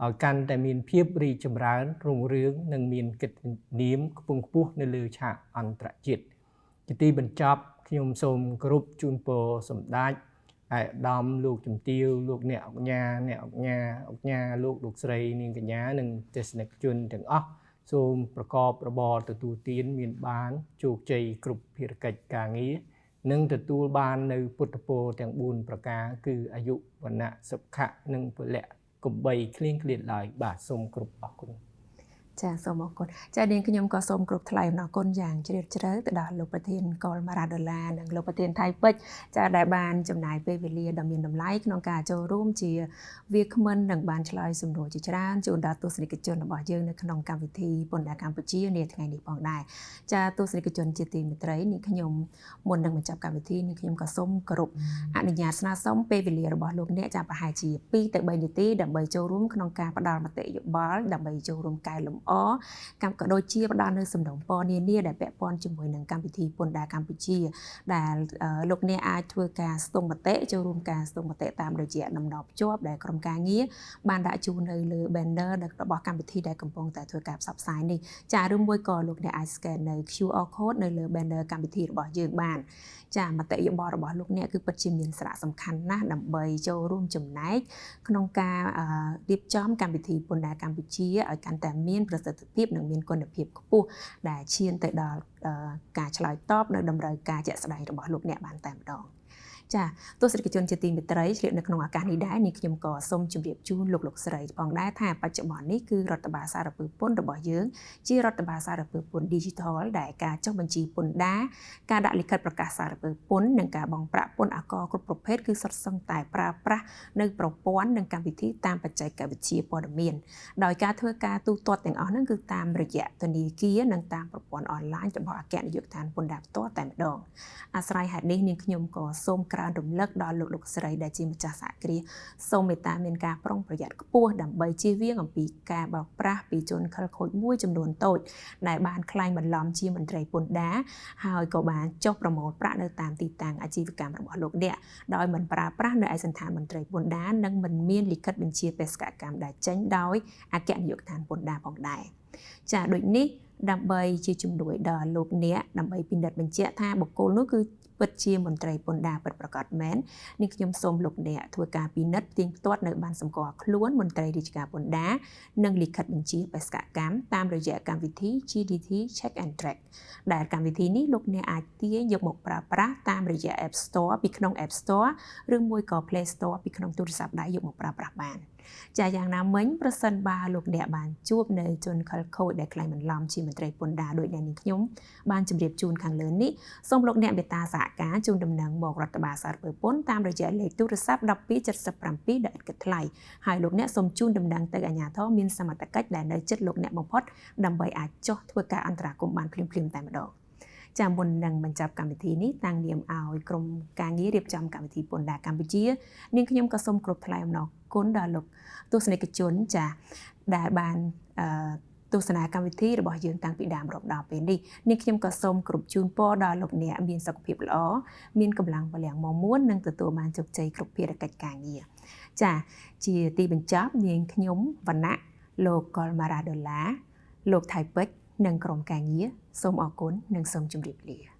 [SPEAKER 3] ឲ្យកាន់តែមានភាពរីកចម្រើនរុងរឿងនិងមានកិត្តិនាមខ្ពង់ខ្ពស់នៅលើឆាកអន្តរជាតិជាទីបញ្ចប់ខ្ញុំសូមគោរពជូនពរសម្ដេចឯកឧត្តមលោកជំទាវលោកអ្នកអង្គការលោកស្រីនាងកញ្ញានិងទស្សនិកជនទាំងអស់សូមប្រកបរបរទទួលទានមានបានជោគជ័យគ្រប់ភារកិច្ចការងារនិងទទួលបាននៅពុទ្ធពរទាំង4ប្រការគឺអាយុវណ្ណៈសុខៈនិងពលៈកុំបីឃ្លៀងឃ្លាតឡើយបាទសូមគ្រប់អរគុណ
[SPEAKER 1] ចាសូមអរគុណចានាងខ្ញុំក៏សូមគោរពថ្លែងអំណរគុណយ៉ាងជ្រាលជ្រៅទៅដល់លោកប្រធានកុល Maradona និងលោកប្រធានថៃពេជ្រចាដែលបានចំណាយពេលវេលាដ៏មានតម្លៃក្នុងការចូលរួមជាវាគ្មិននិងបានឆ្លើយសំណួរជាច្រើនជូនដល់ទស្សនិកជនរបស់យើងនៅក្នុងកម្មវិធីពន្ធដារកម្ពុជានាថ្ងៃនេះផងដែរចាទស្សនិកជនជាទីមេត្រីនាងខ្ញុំមុននឹងបញ្ចប់កម្មវិធីនាងខ្ញុំក៏សូមគោរពអនុញ្ញាតស្នើសុំពេលវេលារបស់លោកអ្នកចាប្រហែលជា2ទៅ3នាទីដើម្បីចូលរួមក្នុងការផ្ដល់មតិយោបល់ដើម្បីចូលរួមកែលម្អកម្មក៏ដូចជាផ្ដល់នូវសំណុំពរនានាដែលពាក់ព័ន្ធជាមួយនឹងកម្មវិធីពន្ធដារកម្ពុជាដែលលោកអ្នកអាចធ្វើការស្ទង់មតិចូលរួមការស្ទង់មតិតាមរយៈដំណរភ្ជាប់ដែលក្រុមការងារបានដាក់ជូននៅលើ banner របស់កម្មវិធីដែលកំពុងតែធ្វើការផ្សព្វផ្សាយនេះចាឬមួយក៏លោកអ្នកអាច scan នៅ QR code នៅលើ banner កម្មវិធីរបស់យើងបានចាមតិយោបល់របស់លោកអ្នកគឺពិតជាមានសារៈសំខាន់ណាស់ដើម្បីចូលរួមចំណែកក្នុងការរៀបចំកម្មវិធីពន្ធដារកម្ពុជាឲ្យកាន់តែមានប្រសិទ្ធភាពនិងមានគុណភាពខ្ពស់ដែលឈានទៅដល់ការឆ្លើយតបនៅតម្រូវការជាក់ស្ដែងរបស់លោកអ្នកបានតែម្ដងចាទស្សនិកជនជាទីមេត្រីឆ្លៀតនៅក្នុងឱកាសនេះដែរនេះខ្ញុំក៏សូមជម្រាបជូនលោកស្រីផងដែរថាបច្ចុប្បន្ននេះគឺរដ្ឋបាលសារពើពន្ធរបស់យើងជារដ្ឋបាលសារពើពន្ធ Digital ដែលការចុះបញ្ជីពន្ធដារការដាក់លិខិតប្រកាសសារពើពន្ធនិងការបង់ប្រាក់ពន្ធអាករគ្រប់ប្រភេទគឺសុទ្ធសឹងតែប្រើប្រាស់នៅប្រព័ន្ធនិងកម្មវិធីតាមបច្ចេកវិទ្យាព័ត៌មានដោយការធ្វើការទូទាត់ទាំងអស់ហ្នឹងគឺតាមរយៈធនាគារនិងតាមប្រព័ន្ធអនឡាញរបស់អគ្គនាយកដ្ឋានពន្ធដារផ្ទាល់តែម្ដងអាស្រ័យហេតុនេះនាងខ្ញុំក៏សូមក្រើនរំលឹកដល់លោកស្រីដែលជាម្ចាស់សហគ្រាសសូមមេត្តាមានការប្រុងប្រយ័ត្នខ្ពស់ដើម្បីជៀសវាងអំពីការបោកប្រាស់ពីជនខិលខូចមួយចំនួនតូចដែលបានក្លែងបន្លំជាមន្ត្រីពន្ធដារហើយក៏បានចុះប្រមូលប្រាក់នៅតាមទីតាំងអាជីវកម្មរបស់លោកអ្នកដោយមិនប្រើប្រាស់នៅឯសណ្ឋានមន្ត្រីពន្ធដារនិងមិនមានលិខិតបញ្ជាបេសកកម្មដែលចេញដោយអគ្គនាយកដ្ឋានពន្ធដារផងដែរចាដូចនេះដើម្បីជាជំនួយដល់លោកអ្នកដើម្បីពិនិត្យបញ្ជាក់ថាបុគ្គលនោះគឺពិតជាមន្ត្រីពន្ធដារពិតប្រាកដមែននេះខ្ញុំសូមលោកអ្នកធ្វើការពិនិត្យផ្ទៀងផ្ទាត់នៅបានសម្គាល់ខ្លួនមន្ត្រីរាជការពន្ធដារនិងលិខិតបញ្ជាបេសកកម្មតាមរយៈកម្មវិធី GDT Check and Track ដែលកម្មវិធីនេះលោកអ្នកអាចទាញយកមកប្រើប្រាស់តាមរយៈ App Store ពីក្នុង App Store ឬមួយក៏ Play Store ពីក្នុងទូរស័ព្ទដៃយកមកប្រើប្រាស់បានចាយ៉ាងណាមិញប្រសិនបើលោកអ្នកបានជួបនៅជនខិលខូចដែលក្លែងបន្លំជាមន្ត្រីពន្ធដារដោយអ្នកនាងខ្ញុំបានជម្រាបជូនខាងលើនេះសូមលោកអ្នកមេត្តាសហការជូនដំណឹងមករដ្ឋបាលសារពើពន្ធតាមរយៈលេខទូរស័ព្ទ1277ដែលឥតគិតថ្លៃហើយលោកអ្នកសូមជូនដំណឹងទៅអាជ្ញាធរមានសមត្ថកិច្ចដែលនៅជិតលោកអ្នកបំផុតដើម្បីអាចចុះធ្វើការអន្តរាគមន៍បានភ្លាមៗតែម្ដងចាំមុននឹងបញ្ចប់កម្មវិធីនេះតាំងនាមឲ្យក្រុមការងាររៀបចំកម្មវិធីពន្ធដារកម្ពុជានាងខ្ញុំក៏សូមគោរពថ្លែងអំណរគុណដល់លោកទស្សនិកជនចាដែលបានទស្សនាកម្មវិធីរបស់យើងតាំងពីដើមរហូតដល់ពេលនេះនាងខ្ញុំក៏សូមគោរពជូនពរដល់លោកអ្នកមានសុខភាពល្អមានកម្លាំងពលំមាំមួននិងទទួលបានជោគជ័យគ្រប់ភារកិច្ចការងារចាជាទីបញ្ចប់នាងខ្ញុំវណ្ណៈលោកកុល Maradona លោកថៃពេជ្រនិងក្រុមការងារសូមអរគុណនិងសូមជម្រាបលា